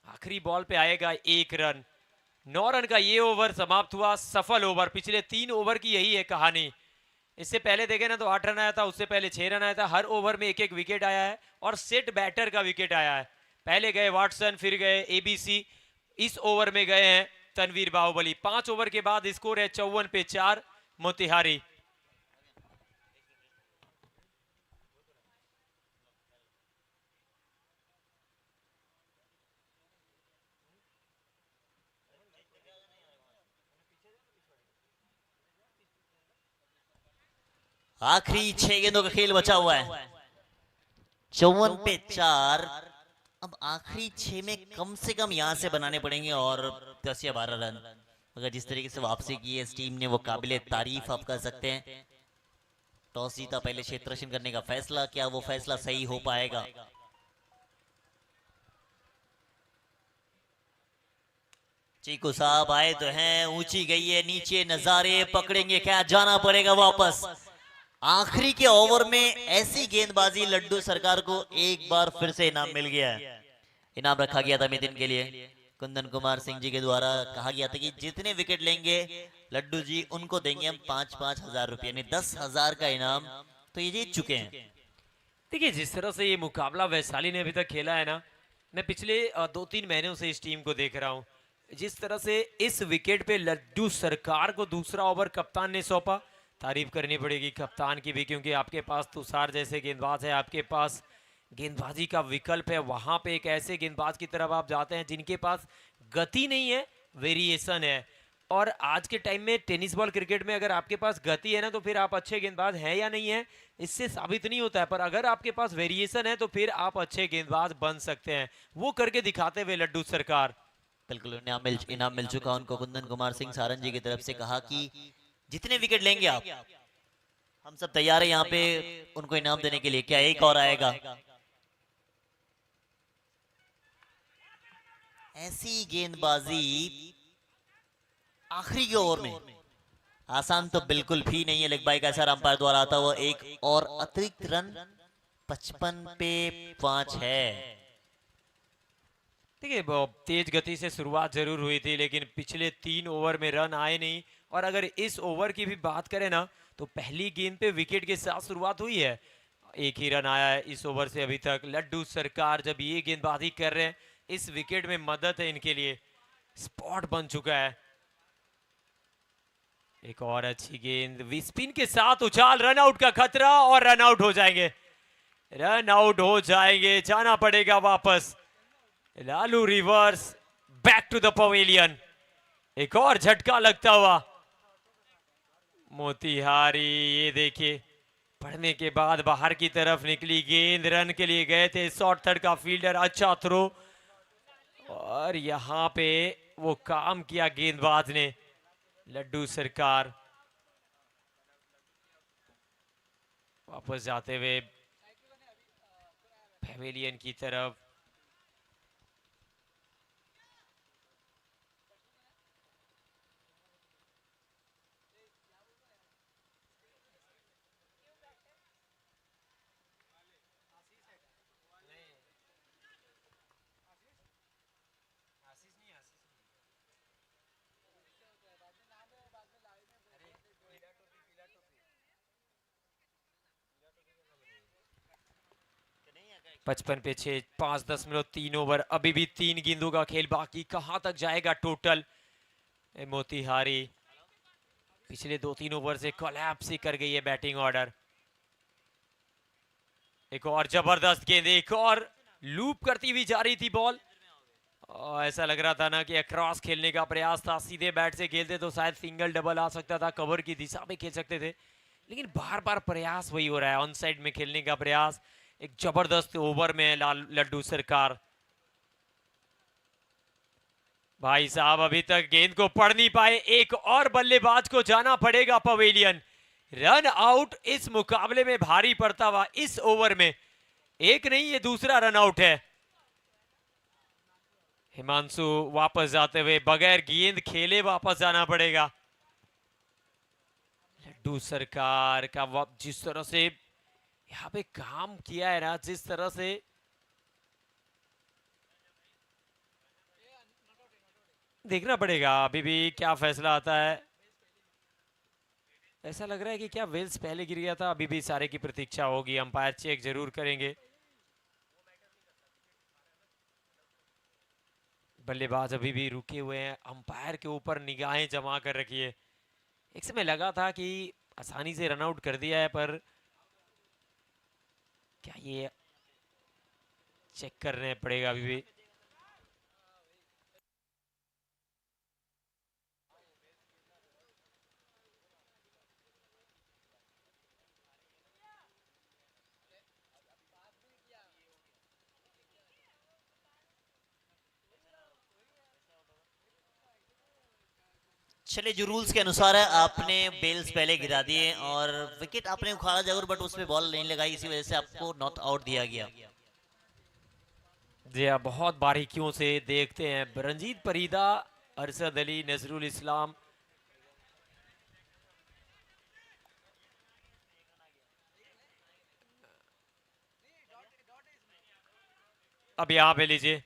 आखिरी बॉल पे आएगा 1 रन। 9 रन का ये ओवर समाप्त हुआ, सफल ओवर। पिछले 3 ओवर की यही है कहानी। इससे पहले देखे ना तो 8 रन आया था, उससे पहले 6 रन आया था। हर ओवर में एक एक विकेट आया है और सेट बैटर का विकेट आया है। पहले गए वाटसन, फिर गए एबीसी, इस ओवर में गए हैं तनवीर बाहुबली। 5 ओवर के बाद स्कोर है 54 पे 4 मोतिहारी। आखिरी 6 गेंदों का खेल बचा हुआ है, 54 पे 4। अब आखिरी 6 में कम से कम यहां से बनाने पड़ेंगे और 10 या 12 रन। अगर जिस तरीके से वापसी की है इस टीम ने, वो काबिले तारीफ आप कर सकते हैं। टॉस जीता, पहले क्षेत्ररक्षण करने का फैसला, क्या वो फैसला सही हो पाएगा? चीकू साहब आए तो हैं, ऊंची गई है, नीचे नजारे पकड़ेंगे क्या, जाना पड़ेगा वापस। आखिरी के ओवर में ऐसी गेंदबाजी, लड्डू सरकार को एक बार फिर से इनाम मिल गया है। इनाम रखा गया था मिथिन के लिए, कुंदन कुमार सिंह जी के द्वारा कहा गया था कि जितने विकेट लेंगे लड्डू जी उनको देंगे हम 5,000 रुपये, यानी 10,000 का इनाम, तो ये जीत चुके हैं। देखिए जिस तरह से ये मुकाबला वैशाली ने अभी तक खेला है ना, मैं पिछले 2-3 महीनों से इस टीम को देख रहा हूँ। जिस तरह से इस विकेट पे लड्डू सरकार को दूसरा ओवर कप्तान ने सौंपा, तारीफ करनी पड़ेगी कप्तान की भी, क्योंकि आपके पास तुषार जैसे गेंदबाज है, आपके पास गेंदबाजी का विकल्प है। वहां पे एक ऐसे गेंदबाज की तरफ आप जाते हैं जिनके पास गति नहीं है, वेरिएशन है। और आज के टाइम में टेनिस बॉल क्रिकेट में अगर आपके पास गति है ना, तो फिर आप अच्छे गेंदबाज हैं या नहीं है इससे साबित नहीं होता है। पर अगर आपके पास वेरिएशन है तो फिर आप अच्छे गेंदबाज बन सकते हैं। वो करके दिखाते हुए लड्डू सरकार। बिल्कुल इनाम मिल चुका उनको। कुंदन कुमार सिंह सारंग जी की तरफ से कहा कि जितने विकेट लेंगे आप, हम सब तैयार है यहाँ पे उनको इनाम देने के लिए। क्या एक और आएगा? ऐसी गेंदबाजी आखिरी के ओवर में आसान तो बिल्कुल भी नहीं है। लेग बाई का असर अंपायर द्वारा आता हुआ एक और अतिरिक्त रन 55 पे 5 है। देखिए तेज गति से शुरुआत जरूर हुई थी, लेकिन पिछले 3 ओवर में रन आए नहीं। और अगर इस ओवर की भी बात करें ना, तो पहली गेंद पे विकेट के साथ शुरुआत हुई है, एक ही रन आया है इस ओवर से अभी तक। लड्डू सरकार जब ये गेंदबाजी कर रहे हैं, इस विकेट में मदद है इनके लिए, स्पॉट बन चुका है। एक और अच्छी गेंद स्पिन के साथ उछाल, रन आउट का खतरा और रन आउट हो जाएंगे, रन आउट हो जाएंगे, जाना पड़ेगा वापस। Lalu reverse back to the pavilion. एक और झटका लगता हुआ मोतिहारी, ये देखिए पढ़ने के बाद बाहर की तरफ निकली गेंद, रन के लिए गए थे शॉर्ट थर्ड का फील्डर, अच्छा थ्रो, और यहां पे वो काम किया गेंदबाज ने। लड्डू सरकार वापस जाते हुए पवेलियन की तरफ। पचपन पे 6, 5.3 ओवर, अभी भी 3 गेंदों का खेल बाकी। कहां तक जाएगा टोटल? मोतिहारी पिछले 2-3 ओवर से कोलैप्स ही कर गई है बैटिंग ऑर्डर। एक और जबरदस्त गेंद, एक और लूप करती हुई जा रही थी बॉल, ऐसा लग रहा था ना कि अक्रॉस खेलने का प्रयास था। सीधे बैट से खेलते तो शायद सिंगल डबल आ सकता था, कवर की दिशा में खेल सकते थे, लेकिन बार बार प्रयास वही हो रहा है, ऑन साइड में खेलने का प्रयास। एक जबरदस्त ओवर में लड्डू सरकार। भाई साहब अभी तक गेंद को पढ़ नहीं पाए, एक और बल्लेबाज को जाना पड़ेगा पवेलियन। रन आउट इस मुकाबले में भारी पड़ता हुआ इस ओवर में, एक नहीं ये दूसरा रन आउट है। हिमांशु वापस जाते हुए बगैर गेंद खेले वापस जाना पड़ेगा। लड्डू सरकार का जिस तरह से यहाँ पे काम किया है ना, जिस तरह से देखना पड़ेगा अभी भी क्या फैसला आता है। ऐसा लग रहा है कि क्या वेल्स पहले गिर गया था, अभी भी सारे की प्रतीक्षा होगी, अंपायर चेक जरूर करेंगे। बल्लेबाज अभी भी रुके हुए हैं, अंपायर के ऊपर निगाहें जमा कर रखी है। एक समय लगा था कि आसानी से रन आउट कर दिया है, पर क्या ये चेक करने पड़ेगा अभी भी। चले जो रूल्स के अनुसार है, आपने बेल्स पहले गिरा दिए और विकेट आपने उखाड़ा जरूर, बट उसमें बॉल नहीं लगाई, इसी वजह से आपको नॉट आउट दिया गया। जी हाँ, बहुत बारीकियों से देखते हैं। रंजीत परीदा अरशद अली, नजरुल इस्लाम, अब यहाँ पे लीजिए,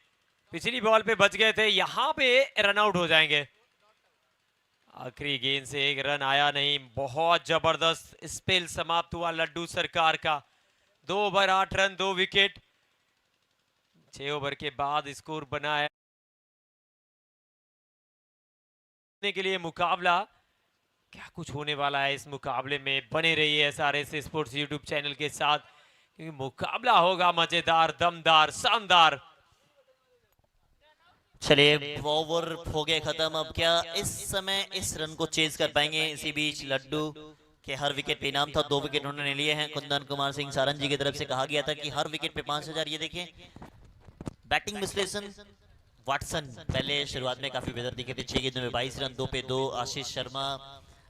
पिछली बॉल पे बच गए थे, यहाँ पे रन आउट हो जाएंगे। आखिरी गेंद से एक रन आया नहीं। बहुत जबरदस्त स्पेल समाप्त हुआ लड्डू सरकार का। 2 ओवर 8 रन 2 विकेट। 6 ओवर के बाद स्कोर बना है के लिए मुकाबला। क्या कुछ होने वाला है इस मुकाबले में, बने रहिए एसआरएस स्पोर्ट्स यूट्यूब चैनल के साथ, क्योंकि मुकाबला होगा मजेदार, दमदार, शानदार। चलिए ओवर हो गए खत्म। अब क्या इस समय इस रन को चेज कर पाएंगे? इसी बीच लड्डू के हर विकेट पे इनाम था, 2 विकेट उन्होंने लिए हैं। कुंदन कुमार सिंह सारंग जी की तरफ से कहा गया था कि हर विकेट पे 5,000। ये देखिए बैटिंग विश्लेषण। वाटसन पहले शुरुआत में काफी बेहतर दिखे थे, 6 गेंदों में 22 रन, 2 पे 2। आशीष शर्मा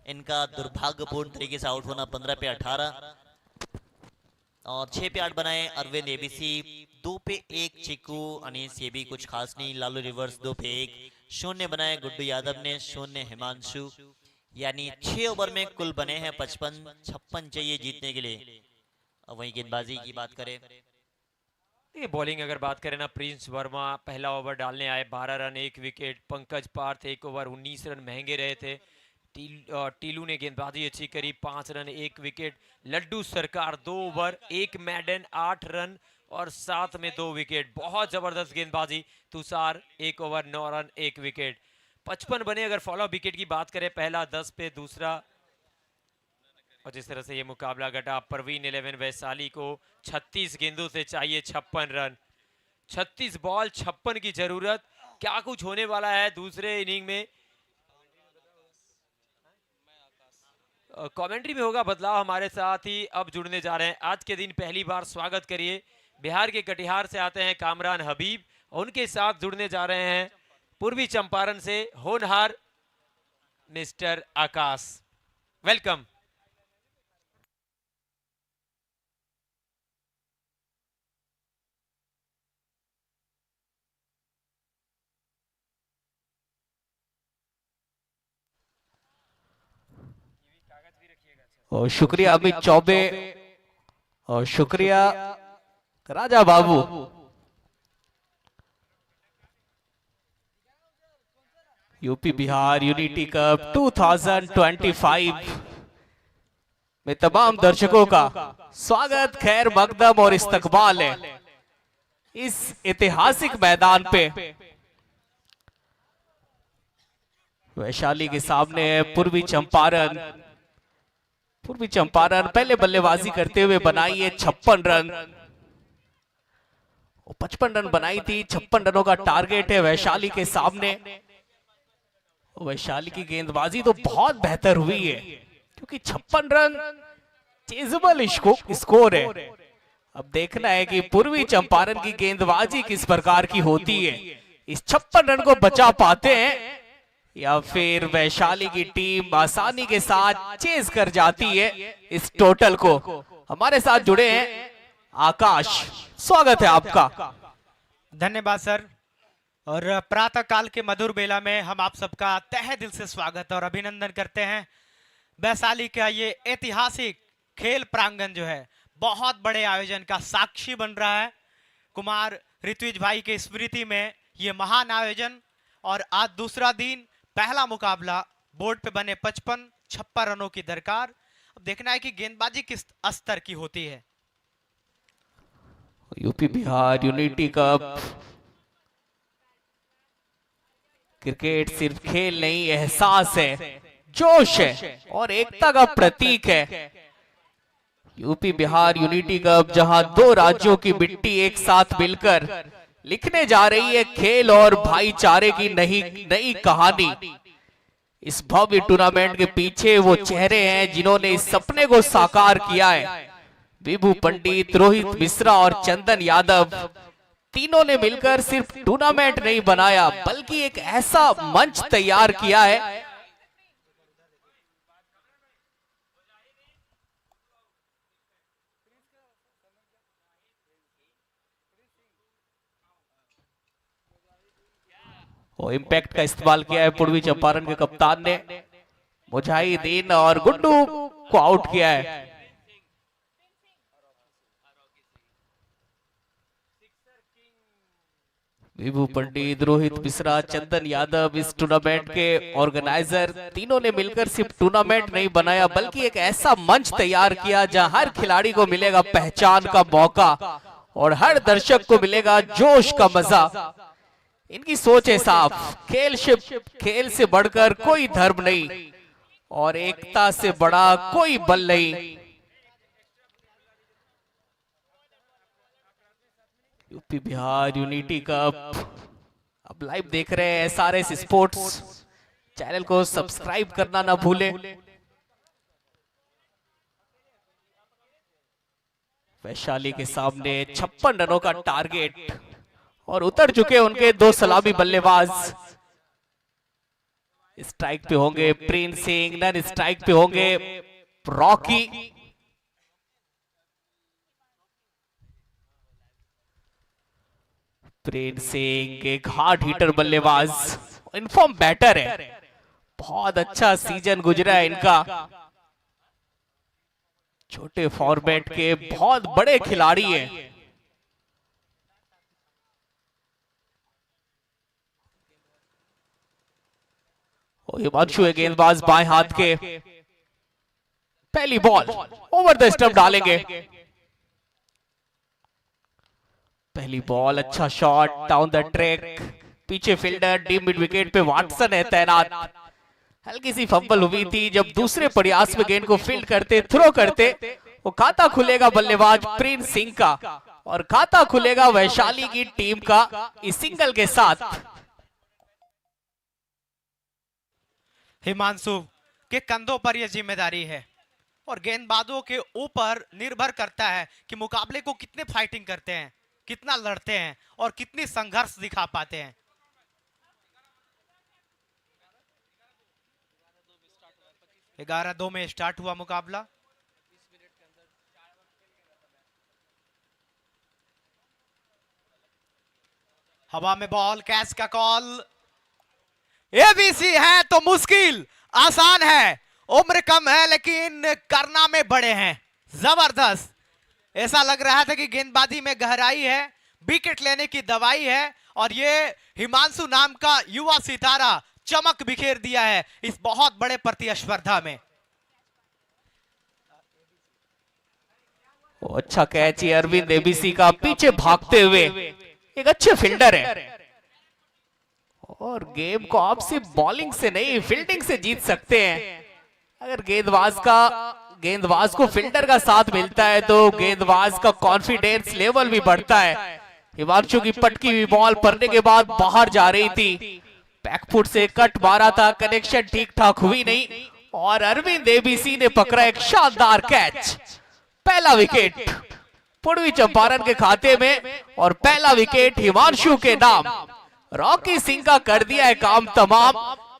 इनका दुर्भाग्यपूर्ण तरीके से आउट होना, 15 पे 18 और 6 पे 8 बनाए अरविंद एबीसी, 2 पे 1 चिकू अनीस, ये भी कुछ खास नहीं। लालू रिवर्स 2 पे 1, शून्य बनाए गुड्डू यादव ने, शून्य हिमांशु। यानी 6 ओवर में कुल बने हैं 55 चाहिए जीतने के लिए। अब वहीं गेंदबाजी की बात करें, ये बॉलिंग अगर बात करें ना, प्रिंस वर्मा पहला ओवर डालने आए, 12 run 1 wicket. Pankaj Parth 1 over 19 run महंगे रहे थे। टीलू ने गेंदबाजी अच्छी करी, 5 रन 1 विकेट। लड्डू सरकार 2 ओवर 1 मैडन 8 रन और 7 में 2 विकेट। बहुत जबरदस्त गेंदबाजी। Tushar 1 over 9 run 1 wicket. 55 बने अगर फॉलो विकेट की बात करें, पहला 10 पे दूसरा। और जिस तरह से ये मुकाबला घटा, परवीन 11 वैशाली को 36 गेंदों से चाहिए 56 रन। 36 बॉल 56 की जरूरत। क्या कुछ होने वाला है दूसरे इनिंग में? कमेंट्री में होगा बदलाव। हमारे साथ ही अब जुड़ने जा रहे हैं, आज के दिन पहली बार स्वागत करिए, बिहार के कटिहार से आते हैं कामरान हबीब। उनके साथ जुड़ने जा रहे हैं पूर्वी चंपारण से होनहार मिस्टर आकाश। वेलकम। और शुक्रिया अमित चौबे, और शुक्रिया Raja Babu. UP Bihar unity cup 2025 में तमाम दर्शकों का स्वागत, खैर मकदम और इस्तकबाल है इस ऐतिहासिक मैदान पे। वैशाली के सामने है पूर्वी चंपारण। पूर्वी चंपारण पहले बल्लेबाजी करते हुए बनाई है 56 रन। 55 रन बनाई थी, 56 रनों का टारगेट है वैशाली के सामने। वैशाली की गेंदबाजी तो बहुत बेहतर हुई है, क्योंकि 56 रन चेजेबल स्कोर है। अब देखना है कि पूर्वी चंपारण की गेंदबाजी किस प्रकार की होती है, इस 56 रन को बचा पाते हैं या फिर वैशाली की टीम आसानी के साथ चेज कर जाती है इस टोटल को। हमारे साथ जुड़े हैं आकाश, स्वागत है आपका। धन्यवाद सर। और प्रातः काल के मधुर बेला में हम आप सबका तहे दिल से स्वागत और अभिनंदन करते हैं। वैशाली का ये ऐतिहासिक खेल प्रांगण जो है बहुत बड़े आयोजन का साक्षी बन रहा है। कुमार ऋत्विज भाई के स्मृति में ये महान आयोजन, और आज दूसरा दिन, पहला मुकाबला, बोर्ड पे बने 56 रनों की दरकार। अब देखना है कि गेंदबाजी किस स्तर की होती है। UP Bihar unity cup cricket सिर्फ खेल नहीं, एहसास है, जोश है और एकता का प्रतीक है। यूपी बिहार यूनिटी कप जहां 2 राज्यों की मिट्टी एक साथ मिलकर लिखने जा रही है खेल और भाईचारे की नई कहानी। इस भव्य टूर्नामेंट के पीछे वो चेहरे हैं जिन्होंने इस सपने को साकार किया है। विभू पंडित, रोहित मिश्रा और चंदन यादव, तीनों ने मिलकर सिर्फ टूर्नामेंट नहीं बनाया, बल्कि एक ऐसा मंच तैयार किया है वो इम्पैक्ट का इस्तेमाल किया है पूर्वी चंपारण के कप्तान ने। मुजाहिदीन और गुड्डू को आउट किया है। विभू पंडित, रोहित मिश्रा, चंदन यादव इस टूर्नामेंट के ऑर्गेनाइजर, तीनों ने मिलकर सिर्फ टूर्नामेंट नहीं बनाया बल्कि एक ऐसा मंच तैयार किया जहां हर खिलाड़ी को मिलेगा पहचान का मौका और हर दर्शक को मिलेगा जोश का मजा। इनकी सोच है साफ, खेल से बढ़कर कोई धर्म नहीं और एकता से बड़ा कोई बल नहीं। यूपी बिहार यूनिटी कप अब लाइव देख रहे हैं SRS स्पोर्ट्स। चैनल को सब्सक्राइब करना ना भूलें। वैशाली के सामने 56 रनों का टारगेट और उतर चुके उनके 2 सलामी बल्लेबाज। स्ट्राइक पे होंगे प्रिंस सिंह, नन स्ट्राइक पे होंगे रॉकी। प्रिंस सिंह एक हार्ड हिटर बल्लेबाज, इनफॉर्म बैटर है, बहुत अच्छा सीजन गुजरा है इनका। छोटे फॉर्मेट के बहुत बड़े खिलाड़ी हैं। हिमांशु गेंदबाज बाएं हाथ के। पहली बॉल ओवर द स्टंप डालेंगे। पहली बॉल, अच्छा शॉट डाउन द ट्रैक। पीछे फील्डर डीप मिड विकेट पे वाटसन है तैनात। हल्की सी फंबल हुई थी जब दूसरे प्रयास में गेंद को फील्ड करते, थ्रो करते, वो खाता खुलेगा बल्लेबाज प्रिंस सिंह का और खाता खुलेगा वैशाली की टीम का इस सिंगल के साथ। हिमांशु के कंधों पर यह जिम्मेदारी है और गेंदबाजों के ऊपर निर्भर करता है कि मुकाबले को कितने फाइटिंग करते हैं, कितना लड़ते हैं और कितनी संघर्ष दिखा पाते हैं। ग्यारह 2 में स्टार्ट हुआ मुकाबला। हवा में बॉल, कैच का कॉल। एबीसी है तो मुश्किल आसान है, उम्र कम है लेकिन करना में बड़े हैं। जबरदस्त, ऐसा लग रहा था कि गेंदबाजी में गहराई है, विकेट लेने की दवाई है और ये हिमांशु नाम का युवा सितारा चमक बिखेर दिया है इस बहुत बड़े प्रतिस्पर्धा में। अच्छा कैच है अरविंद एबीसी का, पीछे भागते हुए, एक अच्छे फील्डर है और गेम को आप सिर्फ बॉलिंग से नहीं फील्डिंग से जीत सकते हैं। अगर गेंदबाज को फील्डर का साथ मिलता है तो गेंदबाज का कॉन्फिडेंस लेवल भी बढ़ता है। हिमांशु की पटकी हुई बॉल पड़ने के बाद बाहर जा रही थी, बैकफुट से कट मारा था, कनेक्शन ठीक ठाक हुई नहीं और अरविंद एबीसी ने पकड़ा एक शानदार कैच। पहला विकेट पूर्वी चंपारण के खाते में और पहला विकेट हिमांशु के नाम। रॉकी सिंह का कर दिया है काम तमाम,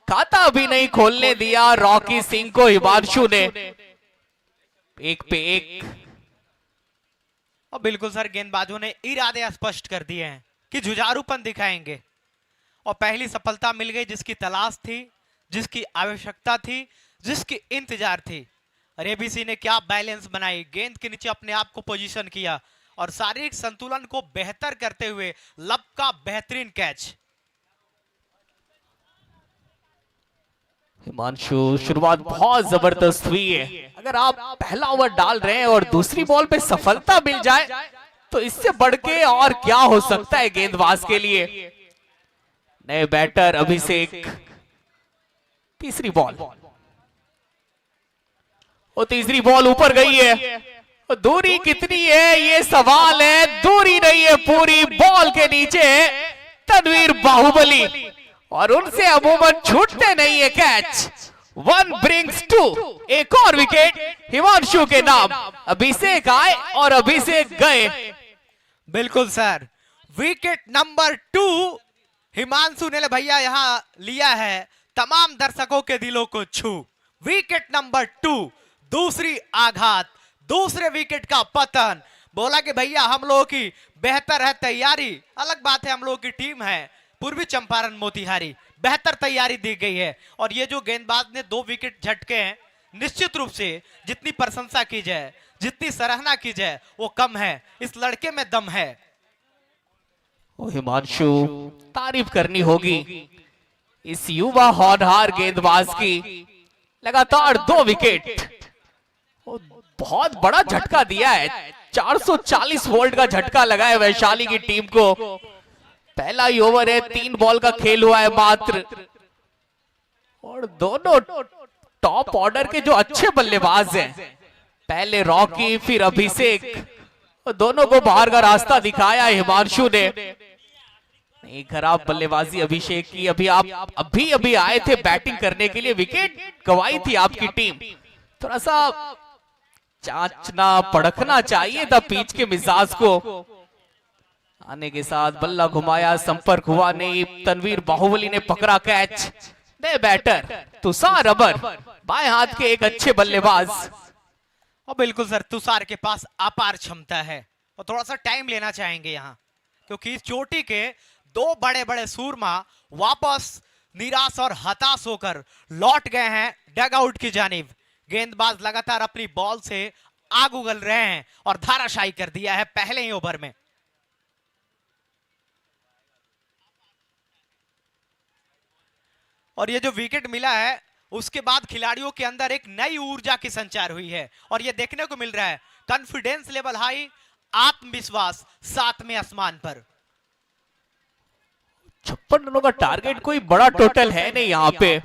खाता भी नहीं खोलने दिया रॉकी सिंह को हिमांशु ने। 1 पे 1। और बिल्कुल सर, गेंदबाजों ने इरादे स्पष्ट कर दिए हैं कि जुझारूपन दिखाएंगे और पहली सफलता मिल गई जिसकी तलाश थी, जिसकी आवश्यकता थी, जिसकी इंतजार थी। और एबीसी ने क्या बैलेंस बनाई, गेंद के नीचे अपने आप को पोजीशन किया और शारीरिक संतुलन को बेहतर करते हुए लब का बेहतरीन कैच। हिमांशु शुरुआत बहुत जबरदस्त हुई है। अगर आप पहला ओवर डाल रहे हैं और दूसरी बॉल पे सफलता मिल जाए तो इससे बढ़ के और क्या हो सकता है गेंदबाज के लिए। नए बैटर अभिषेक, तीसरी बॉल, और तीसरी बॉल ऊपर गई है। दूरी कितनी है ये सवाल है, दूरी नहीं है पूरी, बॉल के नीचे तनवीर बाहुबली और उनसे अमूमन छूटते नहीं है कैच। 1 brings 2, एक और विकेट हिमांशु के नाम। अभिषेक आए और अभिषेक गए। बिल्कुल सर, विकेट नंबर 2 हिमांशु ने भैया यहां लिया है तमाम दर्शकों के दिलों को छू। विकेट नंबर 2, दूसरी आघात, दूसरे विकेट का पतन। बोला कि भैया हम लोगों की बेहतर है तैयारी, अलग बात है हम लोगों की टीम है, पूर्वी चंपारण मोतिहारी, बेहतर तैयारी दी गई है। और ये जो गेंदबाज ने 2 विकेट झटके हैं, निश्चित रूप से जितनी प्रशंसा की जाए, जितनी सराहना की जाए, वो कम है। इस लड़के में दम है। हिमांशु, तारीफ करनी होगी इस युवा होनहार गेंदबाज की। लगातार 2 विकेट, बहुत बड़ा झटका दिया है। 440 वोल्ट का झटका लगा है वैशाली की टीम को। पहला ही ओवर है, 3 बॉल का खेल हुआ है मात्र, और दोनों टॉप ऑर्डर के जो अच्छे बल्लेबाज हैं, पहले रॉकी फिर अभिषेक, दोनों को बाहर का रास्ता दिखाया हिमांशु ने। नहीं, खराब बल्लेबाजी अभिषेक की। अभी आए थे बैटिंग करने के लिए, विकेट गंवाई थी आपकी टीम। थोड़ा सा जांचना परखना चाहिए था पिच के मिजाज को। आने के साथ बल्ला घुमाया, संपर्क हुआ नहीं। तनवीर बाहुबली ने पकड़ा कैच। दे बैटर तुषार अबर, बाएं हाथ के एक अच्छे बल्लेबाज। और बिल्कुल सर, तुषार के पास अपार क्षमता है और थोड़ा सा टाइम लेना चाहेंगे यहाँ, क्योंकि इस चोटी के 2 बड़े बड़े सूरमा वापस निराश और हताश होकर लौट गए हैं डग आउट की जानिब। गेंदबाज लगातार अपनी बॉल से आग उगल रहे हैं और धाराशायी कर दिया है पहले ही ओवर में। और ये जो विकेट मिला है, उसके बाद खिलाड़ियों के अंदर एक नई ऊर्जा की संचार हुई है और ये देखने को मिल रहा है। कॉन्फिडेंस लेवल हाई, आत्मविश्वास 7वें आसमान पर। 56 रनों का टारगेट कोई बड़ा टोटल है नहीं यहाँ पे,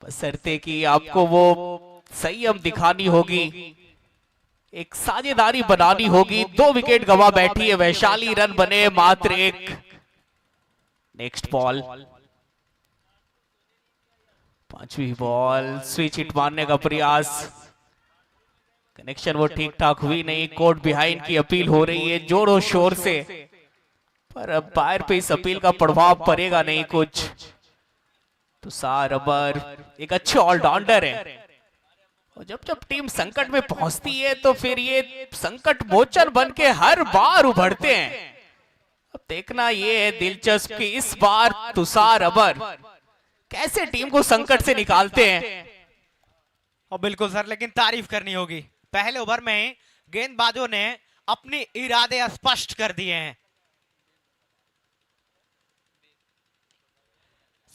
बशर्ते कि आपको वो संयम दिखानी होगी, एक साझेदारी बनानी होगी। 2 विकेट गंवा बैठी है वैशाली, रन बने मात्र 1। नेक्स्ट बॉल, 5वीं बॉल, स्विच हिट मारने का प्रयास, कनेक्शन वो ठीक ठाक हुई नहीं। कोर्ट बिहाइंड की अपील हो रही है जोरों शोर से, पर अब बाहर पे इस अपील का प्रभाव पड़ेगा नहीं कुछ। तुषार अबर एक अच्छे ऑलराउंडर है, और जब टीम संकट में पहुंचती है तो फिर ये संकट मोचन बन के हर बार उभरते हैं। अब देखना ये है दिलचस्प कि इस बार तुषार अबर कैसे टीम को संकट से निकालते हैं। और बिल्कुल सर, लेकिन तारीफ करनी होगी, पहले ओवर में ही गेंदबाजों ने अपने इरादे स्पष्ट कर दिए हैं।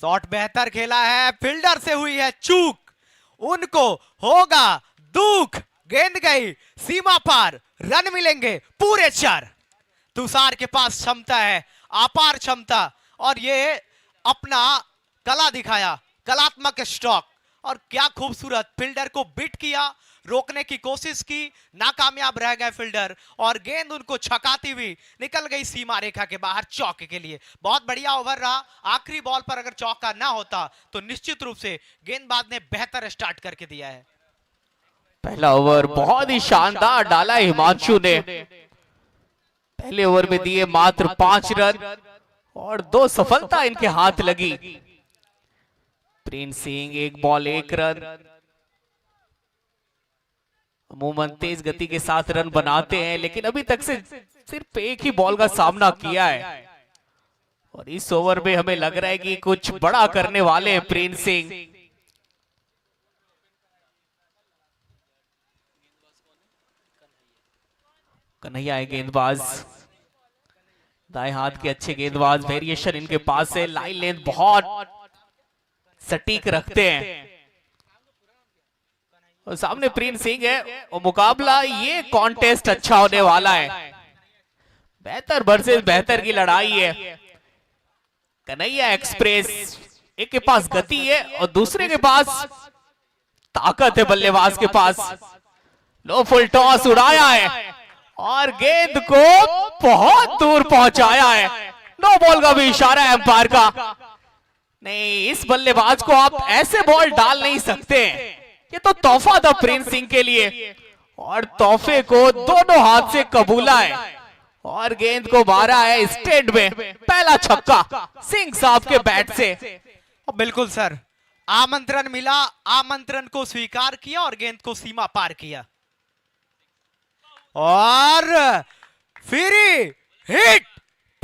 शॉट बेहतर खेला है, फील्डर से हुई है चूक, उनको होगा दुख। गेंद गई सीमा पार, रन मिलेंगे पूरे 4। तुषार के पास क्षमता है, अपार क्षमता, और ये अपना कला दिखाया, कलात्मक स्ट्रोक। और क्या खूबसूरत, फील्डर को बिट किया, रोकने की कोशिश की, नाकामयाब रह गए फील्डर, और गेंद उनको छकाती हुई निकल गई सीमा रेखा के बाहर चौके के लिए। बहुत बढ़िया ओवर रहा। आखिरी बॉल पर अगर चौका ना होता तो निश्चित रूप से गेंदबाज ने बेहतर स्टार्ट करके दिया है। पहला ओवर बहुत ही शानदार डाला हिमांशु ने। पहले ओवर में दिए मात्र 5 रन और 2 सफलता इनके हाथ लगी। Prince Singh 1 ball 1 run. अमूमन तेज गति के साथ रन बनाते हैं, लेकिन अभी तक से सिर्फ 1 ही बॉल का सामना किया है, और इस ओवर में हमें लग रहा है कि कुछ बड़ा करने वाले हैं प्रिंस सिंह। कन्हैया है गेंदबाज, दाएं हाथ के अच्छे गेंदबाज, वेरिएशन इनके पास है, लाइन लेंथ बहुत सटीक रखते हैं। और सामने प्रिंस सिंह है, और मुकाबला ये कॉन्टेस्ट अच्छा होने वाला है। बेहतर वर्सेस बेहतर की लड़ाई है। कन्हैया एक्सप्रेस, एक के पास गति है और दूसरे के पास ताकत है बल्लेबाज के पास। लो फुल टॉस उड़ाया है और गेंद को बहुत दूर पहुंचाया है। नो बॉल का भी इशारा है अंपायर का। नहीं, इस बल्लेबाज को आप ऐसे बॉल डाल नहीं सकते। ये तो तोहफा था प्रिंस सिंह के लिए, और तोहफे को दोनों हाथ से कबूला है और गेंद को मारा है स्टैंड में। पहला छक्का सिंह साहब के बैट से। बिल्कुल सर, आमंत्रण मिला, आमंत्रण को स्वीकार किया और गेंद को सीमा पार किया। और free hit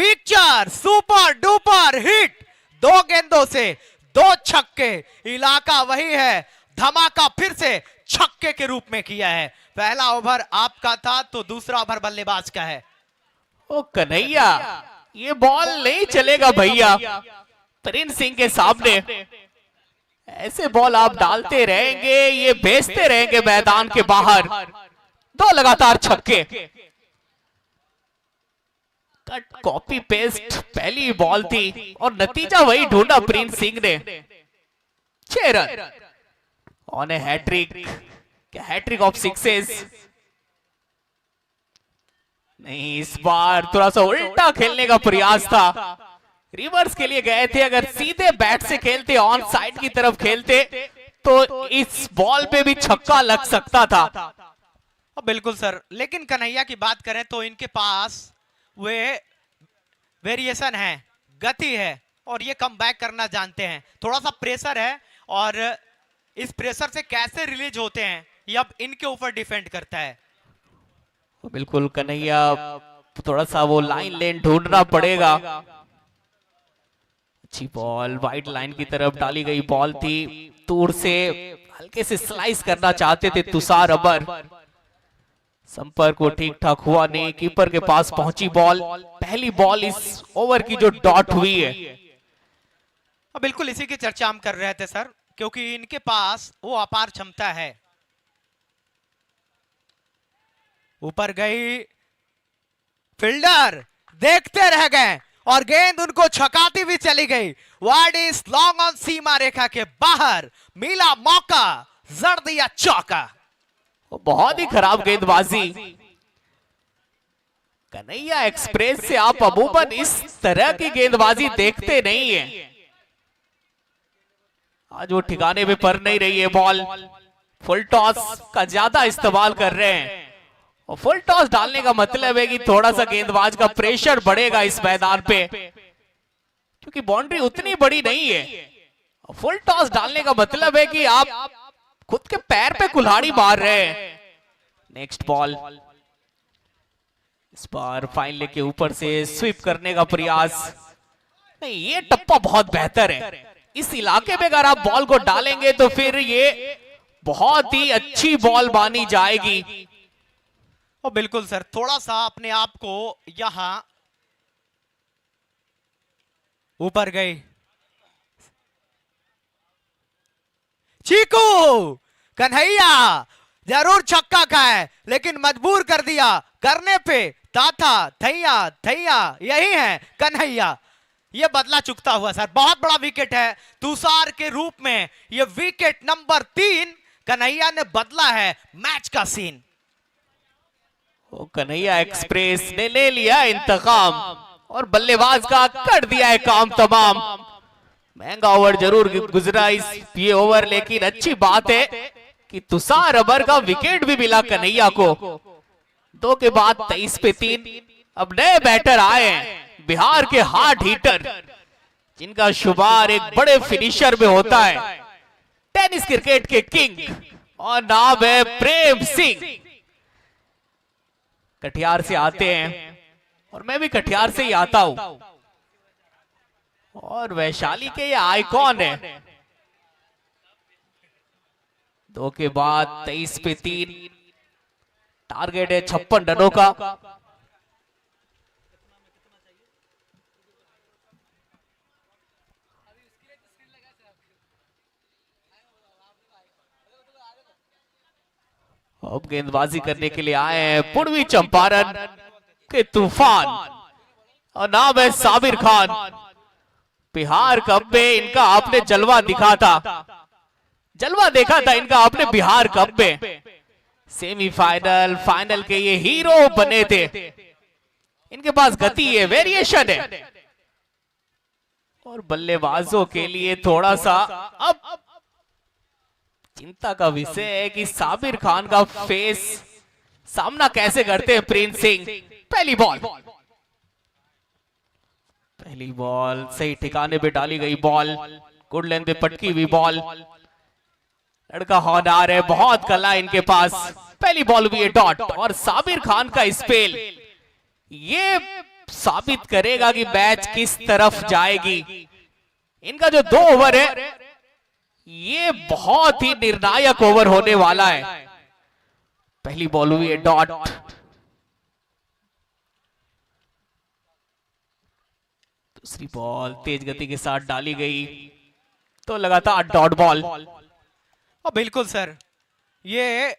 picture super duper hit, 2 गेंदों से 2 छक्के, इलाका वही है, धमाका फिर से छक्के के रूप में किया है। पहला ओवर आपका था तो दूसरा ओवर बल्लेबाज का है। ओ कन्हैया, ये बॉल नहीं चलेगा भैया प्रिंस सिंह के सामने। ऐसे बॉल आप डालते रहेंगे, ये भेजते रहेंगे मैदान के बाहर। 2 लगातार छक्के, कट कॉपी पेस्ट पहली बॉल थी और नतीजा वही ढूंढा प्रिंस सिंह ने। 6 रन ऑन ए हैट्रिक, क्या हैट्रिक ऑफ सिक्सेस? नहीं, इस बार थोड़ा सा उल्टा खेलने का प्रयास था, रिवर्स के लिए गए थे। अगर सीधे बैट से खेलते, ऑन साइड की तरफ खेलते तो इस बॉल पे भी छक्का लग सकता था। बिल्कुल सर, लेकिन कन्हैया की बात करें तो इनके पास वे वेरिएशन है, गति है और ये कम बैक करना जानते हैं। थोड़ा सा प्रेशर है और इस प्रेशर से कैसे रिलीज होते हैं ये अब इनके ऊपर डिपेंड करता है। बिल्कुल कन्हैया, थोड़ा सा वो लाइन लेन ढूंढना पड़ेगा। अच्छी बॉल वाइड लाइन की तरफ डाली गई बॉल थी, दूर से हल्के से स्लाइस करना चाहते थे तुषार अबर। संपर्क वो ठीक ठाक हुआ नहीं, कीपर के पास पहुंची बॉल। पहली बॉल इस ओवर की जो डॉट हुई है। बिल्कुल इसी की चर्चा हम कर रहे थे सर, क्योंकि इनके पास वो अपार क्षमता है। ऊपर गई, फील्डर देखते रह गए और गेंद उनको छकाती हुई चली गई। वाइड इज लॉन्ग ऑन सीमा रेखा के बाहर, मिला मौका, जड़ दिया चौका। बहुत ही खराब गेंदबाजी। कन्हैया एक्सप्रेस से आप अमूमन इस तरह की गेंदबाजी देखते नहीं है। आज वो ठिकाने पे पर नहीं रही है बॉल। फुल टॉस का ज्यादा इस्तेमाल कर रहे हैं और फुल टॉस डालने का मतलब है कि थोड़ा सा गेंदबाज का प्रेशर बढ़ेगा इस मैदान पे, क्योंकि बाउंड्री उतनी बड़ी नहीं है। फुल टॉस डालने का मतलब है कि आप खुद के पैर पे कुल्हाड़ी मार रहे हैं। नेक्स्ट बॉल, इस बार फाइन लेग के ऊपर से स्वीप करने का प्रयास नहीं। ये टप्पा बहुत बेहतर है। इस इलाके में अगर आप बॉल को डालेंगे तो फिर ये बहुत ही अच्छी बॉल मानी जाएगी। और बिल्कुल सर, थोड़ा सा अपने आप को यहां ऊपर गई। चीकू, कन्हैया जरूर छक्का खाए लेकिन मजबूर कर दिया करने पे। ताथा थैया थैया, यही है कन्हैया। ये बदला चुकता हुआ सर, बहुत बड़ा विकेट है तुषार के रूप में। ये विकेट नंबर 3 कन्हैया ने बदला है मैच का सीन। कन्हैया एक्सप्रेस ने ले लिया इंतकाम और बल्लेबाज का कर दिया है काम तमाम। महंगा ओवर जरूर गुजरा ये ओवर, लेकिन अच्छी बात है कि तुषार अबर का विकेट भी मिला कन्हैया को। 2 के बाद 23 पे 3। अब नए बैटर आए हैं, बिहार के हार्ड हीटर, जिनका शुमार एक बड़े फिनिशर में होता है। टेनिस क्रिकेट के किंग और नाम है प्रेम सिंह। कटिहार से आते हैं और मैं भी कटिहार से ही आता हूं और वैशाली के ये आइकॉन है। 2 के बाद 23 पे 3। टारगेट है 56 रनों का। अब गेंदबाजी करने के लिए आए हैं पूर्वी चंपारण के तूफान और नाम है साबिर खान। बिहार कप में इनका आपने जलवा दिखा था, जलवा देखा था इनका आपने बिहार कप में। सेमीफाइनल, फाइनल के ये हीरो बने थे। इनके पास गति है, वेरिएशन है और बल्लेबाजों के लिए थोड़ा सा अब चिंता का विषय है कि साबिर खान का फेस सामना कैसे करते हैं प्रिंस सिंह। पहली बॉल सही ठिकाने पे डाली गई बॉल, गुड लेंथ पे पटकी हुई बॉल। लड़का होनहार है, बहुत कला इनके पास। पहली बॉल भी है डॉट और साबिर खान का स्पेल, ये साबित करेगा कि मैच किस तरफ जाएगी। इनका जो 2 ओवर है ये बहुत ही निर्णायक ओवर होने वाला है। पहली बॉल हुई है डॉट, दूसरी बॉल तेज गति के साथ डाली गई तो लगातार डॉट बॉल। और बिल्कुल सर, ये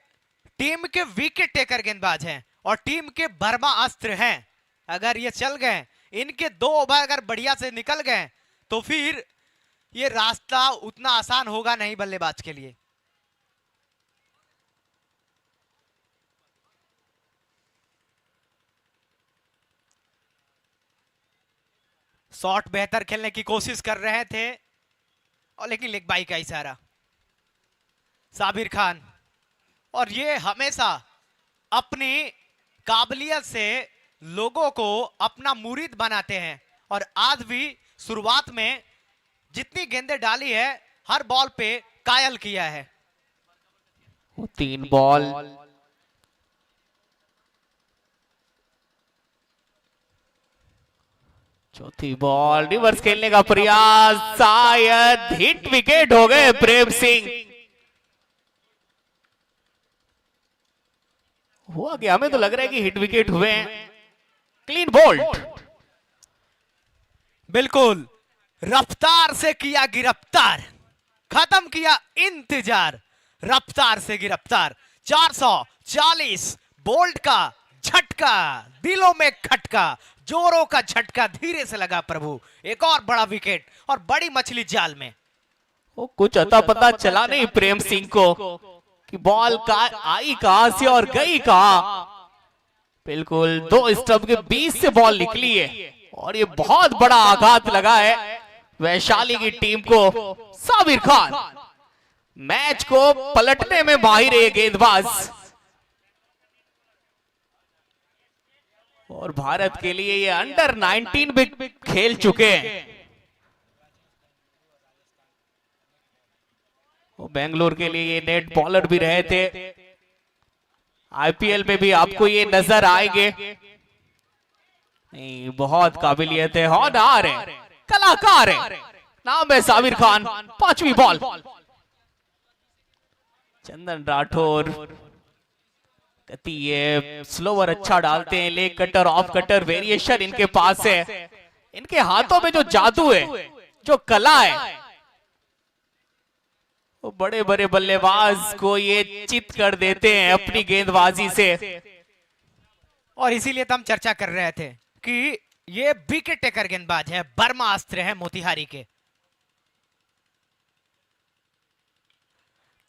टीम के विकेट टेकर गेंदबाज हैं और टीम के बर्मा अस्त्र हैं। अगर ये चल गए, इनके 2 ओवर अगर बढ़िया से निकल गए तो फिर ये रास्ता उतना आसान होगा नहीं बल्लेबाज के लिए। शॉट बेहतर खेलने की कोशिश कर रहे थे और लेकिन लेग बाई का इशारा साबिर खान। और ये हमेशा अपनी काबिलियत से लोगों को अपना मुरीद बनाते हैं और आज भी शुरुआत में जितनी गेंदें डाली है हर बॉल पे कायल किया है। 3 बॉल, चौथी बॉल, रिवर्स खेलने का प्रयास, शायद हिट विकेट हो गए प्रेम सिंह। हुआ क्या? हमें तो लग रहा है कि हिट विकेट हुए हैं। क्लीन बोल्ड, बिल्कुल रफ्तार से किया गिरफ्तार, खत्म किया इंतजार, रफ्तार से गिरफ्तार। 440 बोल्ट का झटका, दिलों में खटका, जोरों का झटका धीरे से लगा प्रभु। एक और बड़ा विकेट और बड़ी मछली जाल में। वो कुछ अता पता चला नहीं प्रेम सिंह को कि बॉल का आई कहां से और गई कहां। बिल्कुल 2 स्टंप के बीच से बॉल निकली है और ये बहुत बड़ा आघात लगा है वैशाली की टीम को। साबिर खान मैच को पलटने में माहिर है गेंदबाज और भारत के लिए ये अंडर 19 भी खेल चुके हैं। वो बेंगलोर के लिए ये नेट बॉलर भी रहे थे। आईपीएल में भी आपको ये नजर आएंगे। नहीं, बहुत काबिलियत है, होनहार है, कलाकार है, नाम है साबिर खान। 5वीं बॉल, चंदन राठौर गति ये स्लोवर अच्छा डालते हैं, leg cutter off cutter variation इनके पास है। इनके हाथों में जो जादू है, जो कला है, वो बड़े बड़े बल्लेबाज को ये चित कर देते हैं अपनी गेंदबाजी से। और इसीलिए तो हम चर्चा कर रहे थे कि ये विकेट टेकर गेंदबाज है, बर्मा अस्त्र है मोतिहारी के।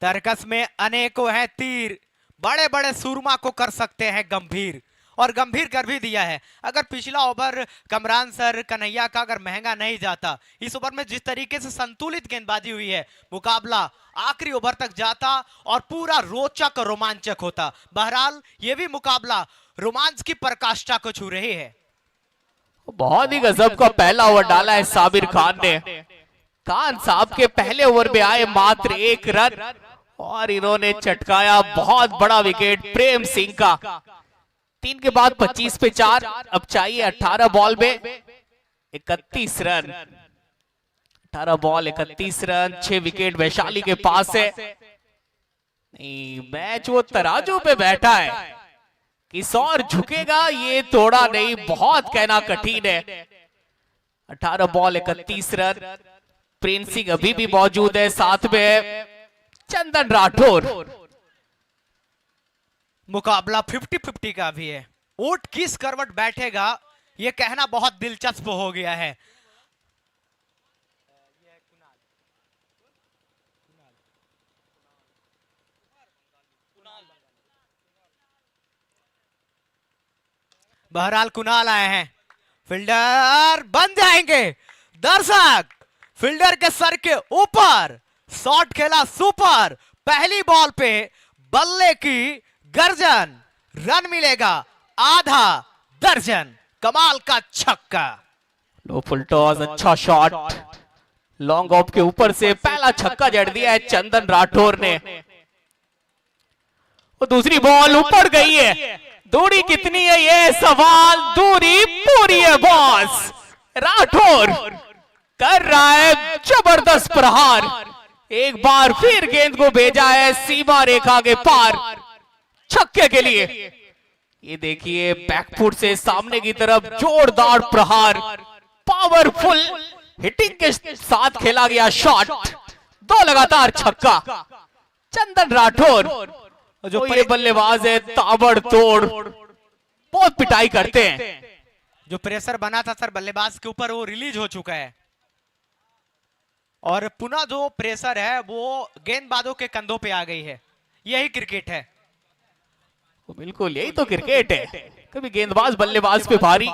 तर्कस में अनेकों हैं तीर, बड़े बड़े सूरमा को कर सकते हैं गंभीर, और गंभीर कर भी दिया है। अगर पिछला ओवर कमरान सर कन्हैया का अगर महंगा नहीं जाता, इस ओवर में जिस तरीके से संतुलित गेंदबाजी हुई है, मुकाबला आखिरी ओवर तक जाता और पूरा रोचक और रोमांचक होता। बहरहाल ये भी मुकाबला रोमांच की पराकाष्ठा को छू रही है। बहुत ही गजब का पहला ओवर डाला है साबिर खान ने। खान साहब के पहले ओवर में आए मात्र 1 रन और इन्होंने चटकाया बहुत बड़ा विकेट प्रेम सिंह का। 3 के बाद 25 पे 4, अब चाहिए 18 बॉल में 31 run. 18 ball 31 run, 6 wicket Vaishali के पास है। नहीं, मैच वो तराजू पे बैठा है, किस और झुकेगा ये थोड़ा नहीं, बहुत कहना कठिन है। 18 बॉल 31 रन। प्रिंस सिंह अभी भी मौजूद है, साथ में है चंदन राठौर। मुकाबला 50-50 का भी है। ऊंट किस करवट बैठेगा ये कहना बहुत दिलचस्प हो गया है। बहरहाल कुणाल आए हैं, फील्डर बन जाएंगे। दर्शक फील्डर के सर के ऊपर शॉट खेला सुपर। पहली बॉल पे बल्ले की गर्जन, रन मिलेगा आधा दर्जन। कमाल का छक्का, लो फुल टॉस, अच्छा शॉट, लॉन्ग ऑफ के ऊपर से पहला छक्का जड़ दिया है चंदन राठौर ने। और दूसरी बॉल ऊपर गई है, दूरी कितनी है ये सवाल, दूरी पूरी है बॉस। राठौर कर रहा है जबरदस्त प्रहार, एक बार फिर गेंद को भेजा है सीमा रेखा के पार छक्के के लिए। ये देखिए बैकफुट से सामने की तरफ जोरदार प्रहार, पावरफुल हिटिंग के साथ खेला गया शॉट, 2 लगातार छक्का। चंदन राठौर जो ये बल्लेबाज है ताबड़तोड़, बहुत पिटाई करते हैं। जो प्रेशर बना था सर बल्लेबाज के ऊपर वो रिलीज हो चुका है और पुनः जो प्रेशर है वो गेंदबाजों के कंधों पे आ गई है। यही क्रिकेट है। बिल्कुल यही तो क्रिकेट है, कभी गेंदबाज बल्लेबाज पे भारी।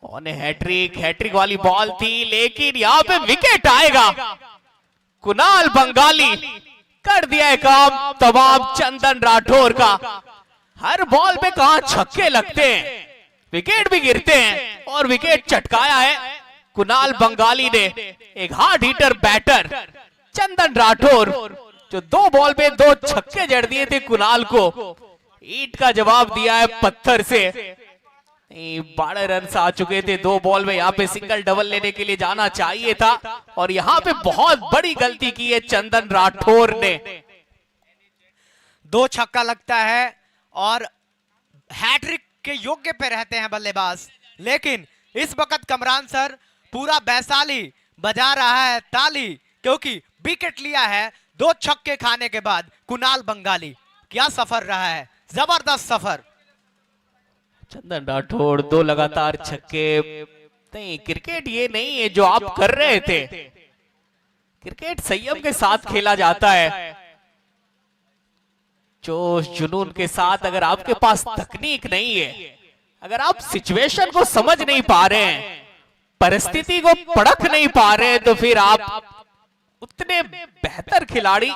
और हैट्रिक वाली बॉल थी, लेकिन यहाँ पे विकेट आएगा। कुणाल बंगाली कर दिया है काम तमाम चंदन राठौर का। हर बॉल पे कहां छक्के लगते हैं, विकेट भी गिरते हैं और विकेट चटकाया है कुणाल बंगाली ने। एक हार्ड हिटर बैटर चंदन राठौर जो 2 बॉल पे 2 छक्के जड़ दिए थे कुणाल को, ईंट का जवाब दिया है पत्थर से। 12 रन आ चुके थे 2 बॉल में, यहाँ पे सिंगल डबल लेने के लिए जाना चाहिए था और यहाँ पे बहुत बड़ी गलती की है चंदन राठौर ने। 2 छक्का लगता है और हैट्रिक के योग्य पे रहते हैं बल्लेबाज, लेकिन इस वक्त कमरान सर पूरा वैशाली बजा रहा है ताली, क्योंकि विकेट लिया है 2 छक्के खाने के बाद कुणाल बंगाली। क्या सफर रहा है, जबरदस्त सफर। चंदन राठौर 2 लगातार छक्के। नहीं, क्रिकेट ये नहीं है जो आप कर रहे थे, क्रिकेट संयम के साथ खेला जाता है, जोश जुनून के साथ। अगर आपके पास तकनीक नहीं है, अगर आप सिचुएशन को समझ नहीं पा रहे हैं, परिस्थिति को परख नहीं पा रहे हैं, तो फिर आप उतने बेहतर खिलाड़ी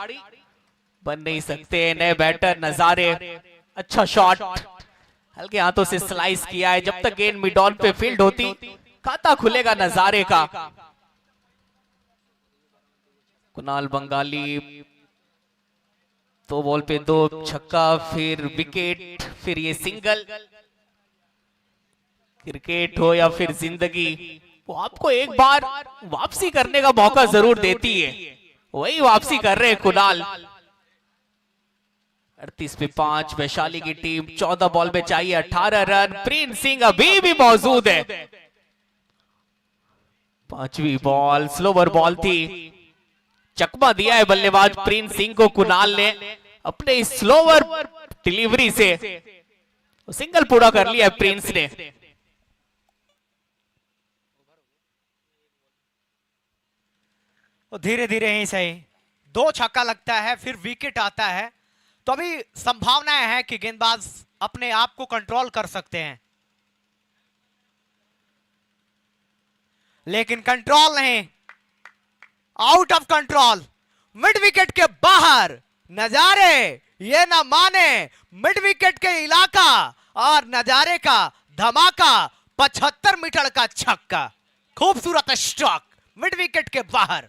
बन नहीं सकते। नए बैटर नजारे, अच्छा शॉट, हल्के हाथों से स्लाइस किया है। जब तक गेंद मिड ऑन पे फील्ड होती खाता खुलेगा नजारे का। कुणाल बंगाली 2 बॉल पे 2 छक्का, फिर विकेट, फिर ये सिंगल। क्रिकेट हो या फिर जिंदगी, वो आपको एक बार वापसी करने का मौका जरूर देती है, वही वापसी कर रहे हैं कुणाल। 38 पे 5 वैशाली की टीम, 14 बॉल में चाहिए 18 रन। प्रिंस सिंह अभी भी मौजूद है। 5वीं बॉल स्लोवर बॉल थी, चकमा दिया है बल्लेबाज प्रिंस सिंह को कुणाल ने अपने स्लोवर डिलीवरी से। सिंगल पूरा कर लिया है प्रिंस ने। धीरे धीरे ही सही 2 छक्का लगता है, फिर विकेट आता है, तो अभी संभावनाएं है कि गेंदबाज अपने आप को कंट्रोल कर सकते हैं, लेकिन कंट्रोल नहीं, out of control. Mid wicket के बाहर, नजारे ये ना माने, मिड विकेट के इलाका और नजारे का धमाका। 75 मीटर का छक्का, खूबसूरत स्ट्रोक, मिड विकेट के बाहर।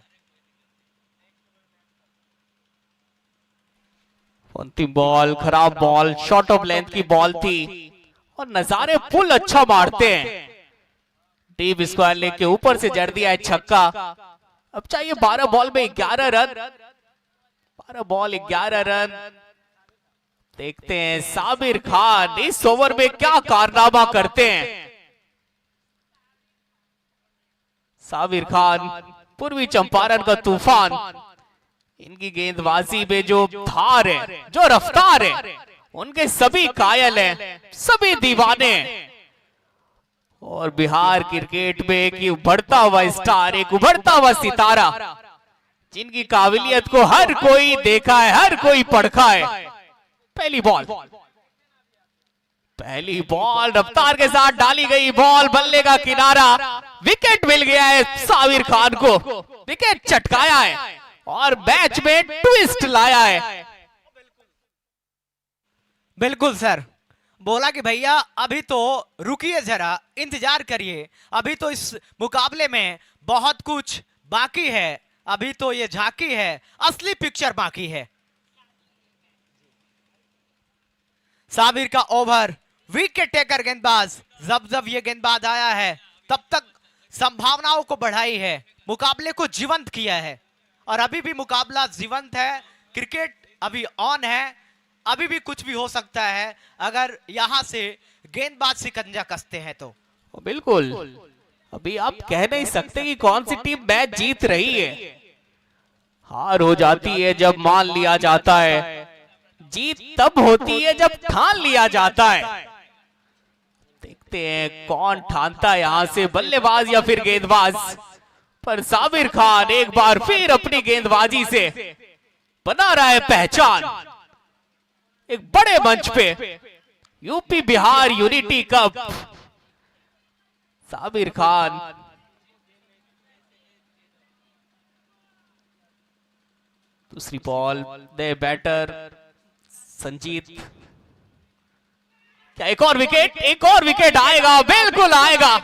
अंतिम बॉल खराब बॉल, शॉर्ट ऑफ लेंथ की बॉल थी और नजारे फुल अच्छा मारते हैं। डीप स्क्वायर लेग के ऊपर से जड़ दिया है छक्का। अब चाहिए 12 बॉल में 11 रन, 12 बॉल 11 रन। देखते हैं साबिर खान इस ओवर में क्या कारनामा करते हैं। साबिर खान पूर्वी चंपारण का तूफान, इनकी गेंदबाजी में जो धार है, जो रफ्तार है, उनके सभी कायल हैं, सभी दीवाने हैं। और बिहार क्रिकेट में एक उभरता हुआ स्टार, एक उभरता हुआ सितारा, जिनकी काबिलियत को हर कोई देखा है, हर कोई परखा है। पहली बॉल रफ्तार के साथ डाली गई बॉल, बल्ले का किनारा, विकेट मिल गया है साबिर खान को। विकेट चटकाया है और मैच में ट्विस्ट लाया है। बिल्कुल सर, बोला कि भैया अभी तो रुकिए जरा, इंतजार करिए, अभी तो इस मुकाबले में बहुत कुछ बाकी है, अभी तो ये झांकी है, असली पिक्चर बाकी है। साबिर का ओवर, विकेट टेकर गेंदबाज। जब जब ये गेंदबाज आया है तब तक संभावनाओं को बढ़ाई है, मुकाबले को जीवंत किया है और अभी भी मुकाबला जीवंत है। क्रिकेट अभी ऑन है, अभी भी कुछ भी हो सकता है अगर यहां से गेंदबाज शिकंजा कसते हैं तो। बिल्कुल, अभी आप कह नहीं सकते कि कौन सी टीम मैच जीत रही है। हार हो जाती है जब मान लिया जाता है, जीत तब होती है जब ठान लिया जाता है। देखते हैं कौन ठानता है यहां से, बल्लेबाज या फिर गेंदबाज। पर साबिर खान एक बार फिर अपनी गेंदबाजी से बना रहा है पहचान। एक बड़े मंच पे UP Bihar unity cup, Sabir Khan दूसरी बॉल दे बैटर संजीत। क्या एक और विकेट, एक और विकेट आएगा, बिल्कुल आएगा।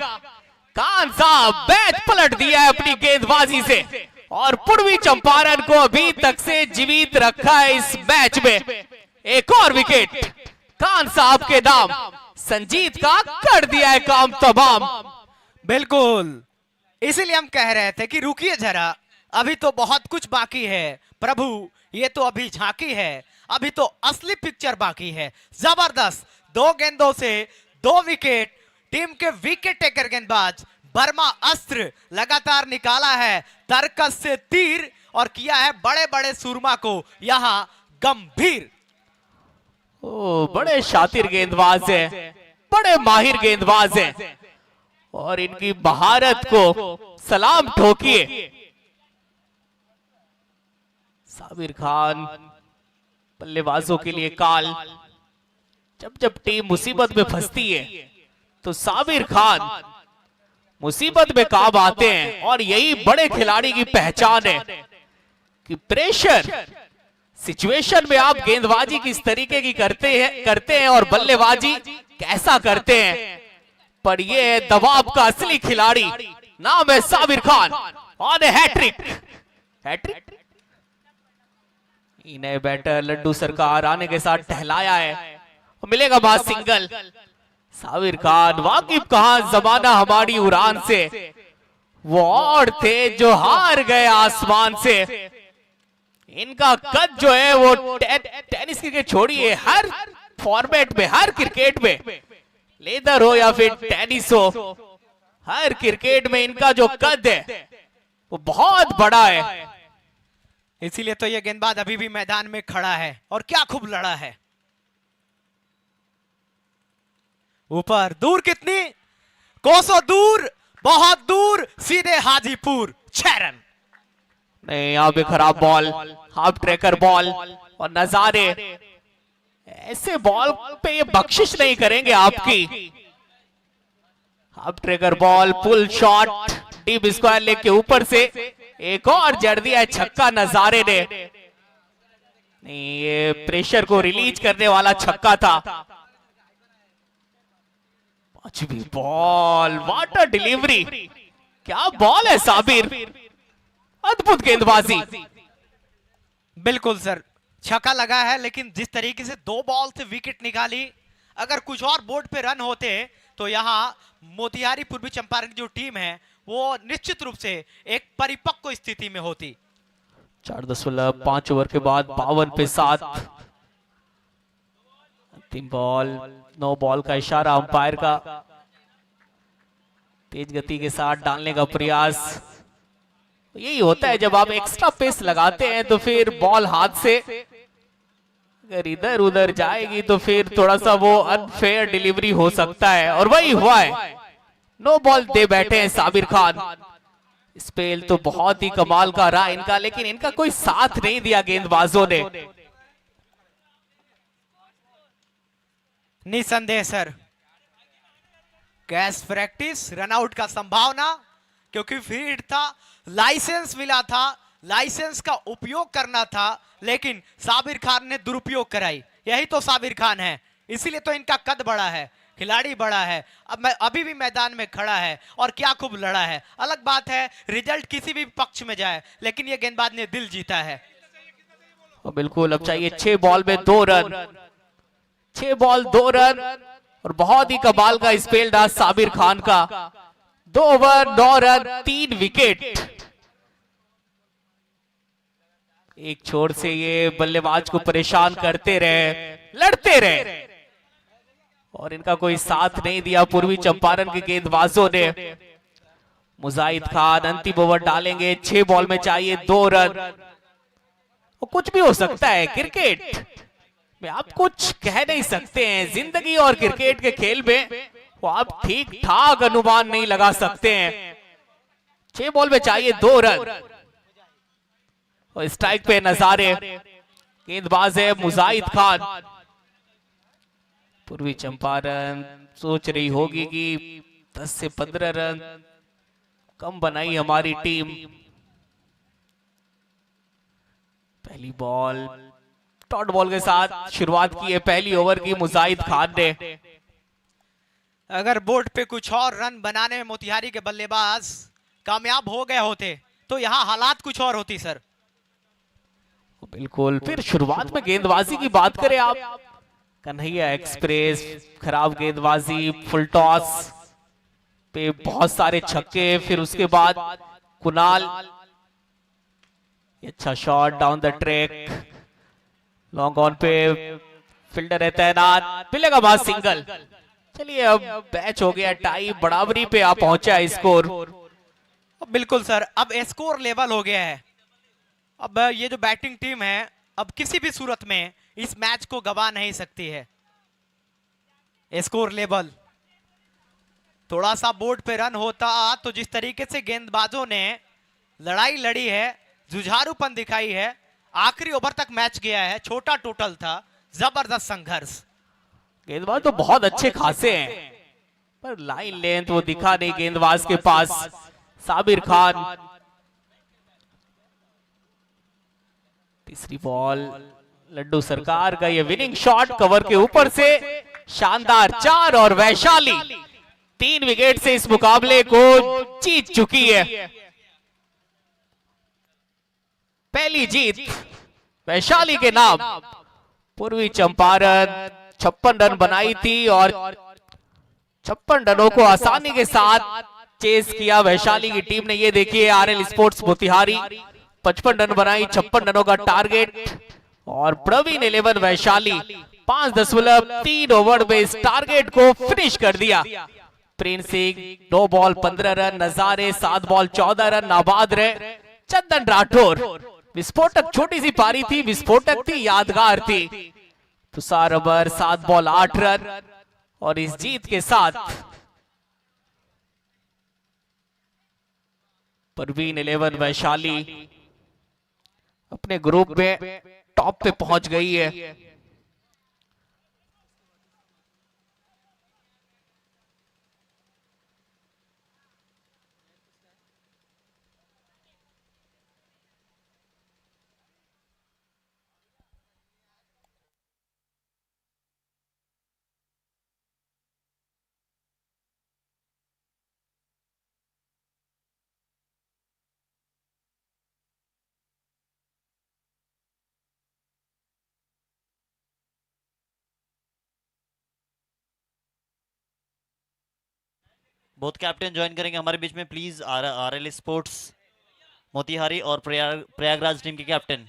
खान साहब मैच पलट दिया है अपनी गेंदबाजी से और पूर्वी चंपारण को अभी तक से जीवित रखा है इस मैच में। एक और विकेट खान साहब के नाम, संजीत का कर दिया है काम तमाम। बिल्कुल, इसीलिए हम कह रहे थे कि रुकिए जरा, अभी तो बहुत कुछ बाकी है प्रभु, ये तो अभी झांकी है, अभी तो असली पिक्चर बाकी है। जबरदस्त 2 गेंदों से 2 विकेट, टीम के विकेट टेकर गेंदबाज बर्मा अस्त्र लगातार निकाला है, तरकस से तीर और किया है बड़े बड़े सुरमा को यहां गंभीर। ओ, बड़े शातिर गेंदबाज है, बड़े माहिर गेंदबाज है और इनकी महारत को सलाम ठोकिए। साबिर खान बल्लेबाजों के लिए काल। जब जब टीम मुसीबत में फंसती है तो साबिर खान मुसीबत में काम आते हैं और यही बड़े खिलाड़ी की पहचान है कि प्रेशर सिचुएशन में आप गेंदबाजी किस तरीके की करते हैं और बल्लेबाजी कैसा करते हैं। पर ये है दबाव का असली खिलाड़ी, नाम है साबिर खान और हैट्रिक। हैट्रिक नए बैटर लड्डू सरकार आने के साथ टहलाया है, मिलेगा बात सिंगल। साबिर खान वाकिफ कहां जमाना हमारी उड़ान से, वो और थे जो हार गए आसमान से। इनका कद जो है वो टेनिस क्रिकेट छोड़िए, हर फॉर्मेट में, हर क्रिकेट में, लेदर हो या फिर टेनिस हो, हर क्रिकेट में इनका जो कद है वो बहुत बड़ा है। इसीलिए तो ये गेंदबाज अभी भी मैदान में खड़ा है और क्या खूब लड़ा है। ऊपर दूर कितनी, कोसों दूर, बहुत दूर, सीधे हाजीपुर 6 रन। नहीं, यहाँ पे खराब बॉल, हाफ ट्रैकर बॉल और नजारे। ऐसे बॉल पे ये बख्शिश नहीं करेंगे आपकी। Half tracker ball, pull shot, deep square leg के ऊपर से एक और जड़ दिया है छक्का नजारे ने। नहीं, ये प्रेशर को रिलीज करने वाला छक्का था। भी बॉल, वाटर डिलीवरी, क्या बॉल है साबिर, अद्भुत गेंदबाजी। बिल्कुल सर, छक्का लगा है, लेकिन जिस तरीके से 2 बॉल से विकेट निकाली, अगर कुछ और बोर्ड पे रन होते तो यहाँ मोतिहारी पूर्वी चंपारण की जो टीम है वो निश्चित रूप से एक परिपक्व स्थिति में होती। 4.5 ओवर के बाद 52 पे 7। अंतिम बॉल, 9 बॉल का इशारा अंपायर का। तेज गति के साथ डालने का प्रयास। यही होता है जब आप एक्स्ट्रा पेस लगाते हैं तो फिर बॉल हाथ से अगर इधर उधर जाएगी तो फिर थोड़ा सा वो अनफेयर डिलीवरी हो सकता है और वही हुआ है। 9 बॉल दे बैठे हैं साबिर खान। स्पेल तो बहुत ही कमाल का रहा इनका, लेकिन इनका कोई साथ नहीं दिया गेंदबाजों ने। निसंदेह सर, कैश प्रैक्टिस, रनआउट का संभावना, क्योंकि फील्ड था, लाइसेंस मिला था, लाइसेंस का उपयोग करना था, लेकिन साबिर खान ने दुरुपयोग कराई। यही तो साबिर खान है, इसीलिए तो इनका कद बड़ा है, खिलाड़ी बड़ा है। अब मैं अभी भी मैदान में खड़ा है और क्या खूब लड़ा है। अलग बात है रिजल्ट किसी भी पक्ष में जाए, लेकिन ये गेंदबाज ने दिल जीता है। बिल्कुल, अब चाहिए 6 बॉल में 2 रन। 6 बॉल 2 रन और बहुत ही कमाल का स्पेल डांस साबिर खान का। 2 ओवर 9 रन 3 विकेट। एक छोर से ये बल्लेबाज को परेशान करते रहे, लड़ते रहे और इनका कोई साथ नहीं दिया पूर्वी चंपारण के गेंदबाजों ने। मुजाहिद खान अंतिम ओवर डालेंगे। 6 बॉल में चाहिए 2 रन। और कुछ भी हो सकता है क्रिकेट में, आप कुछ कह नहीं सकते हैं। जिंदगी और क्रिकेट के खेल में वो आप ठीक ठाक अनुमान नहीं लगा सकते हैं। 6 बॉल में चाहिए 2 रन और स्ट्राइक पे नजारे। गेंदबाज है मुजाहिद खान। पूर्वी चंपारण सोच रही होगी कि 10 से 15 रन कम बनाई हमारी टीम। पहली बॉल डॉट बॉल के साथ शुरुआत की है पहली ओवर की मुजाहिद खान ने। अगर बोर्ड पे कुछ और रन बनाने में मोतिहारी के बल्लेबाज कामयाब हो गए होते तो यहाँ हालात कुछ और होती सर। बिल्कुल। फिर शुरुआत में गेंदबाजी की बात करें आप, कन्हैया एक्सप्रेस खराब गेंदबाजी, फुल टॉस पे बहुत सारे छक्के। फिर उसके बाद कुणाल, अच्छा shot down the track, long on पे फील्डर है तैनात, मिलेगा बाद सिंगल। चलिए अब मैच हो गया टाई, बराबरी पे आप पहुंचा स्कोर। बिल्कुल सर, अब स्कोर लेवल हो गया है। अब ये जो बैटिंग टीम है अब किसी भी सूरत में इस मैच को गवा नहीं सकती है। स्कोर लेवल थोड़ा सा बोर्ड पे रन होता तो जिस तरीके से गेंदबाजों ने लड़ाई लड़ी है, जुझारूपन दिखाई है, आखिरी ओवर तक मैच गया है, छोटा टोटल था, जबरदस्त संघर्ष। गेंदबाज तो बहुत अच्छे खासे हैं पर लाइन लेंथ वो दिखा नहीं गेंदबाज के पास। साबिर खान, तीसरी बॉल, लड्डू सरकार का ये विनिंग शॉट कवर के ऊपर से शानदार 4 और वैशाली 3 विकेट से इस मुकाबले को जीत चुकी है। पहली जीत वैशाली के नाम। पूर्वी चंपारण 56 रन बनाई थी और 56 रनों को आसानी के साथ चेस किया वैशाली की टीम ने। ये देखिए आरएल स्पोर्ट्स मोतिहारी 55 रन बनाई, 56 रनों का टारगेट और प्रवीण 11 वैशाली 5.3 ओवर में इस टारगेट को फिनिश कर दिया। प्रिंस सिंह 2 बॉल 15 रन, नजारे 7 बॉल 14 रन नाबाद रहे। चंदन राठौर विस्फोटक, छोटी सी पारी थी, विस्फोटक थी, यादगार थी। तुषार अबर 7 बॉल 8 रन और इस जीत के साथ प्रवीण 11 वैशाली अपने ग्रुप में टॉप पे पहुंच गई है। बोथ कैप्टन ज्वाइन करेंगे हमारे बीच में प्लीज। आरएल स्पोर्ट्स मोतिहारी और प्रयागराज टीम के captain.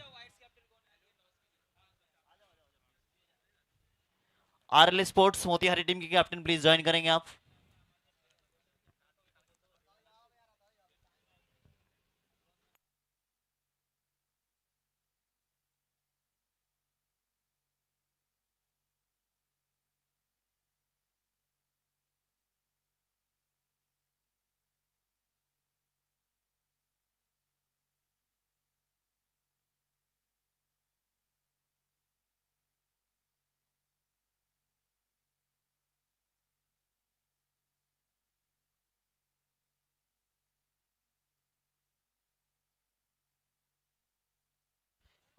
RL sports Motihari team के कैप्टन प्लीज ज्वाइन करेंगे आप।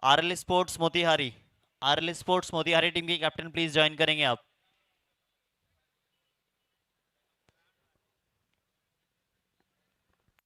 आरएल स्पोर्ट्स मोतिहारी टीम के कैप्टन प्लीज ज्वाइन करेंगे आप।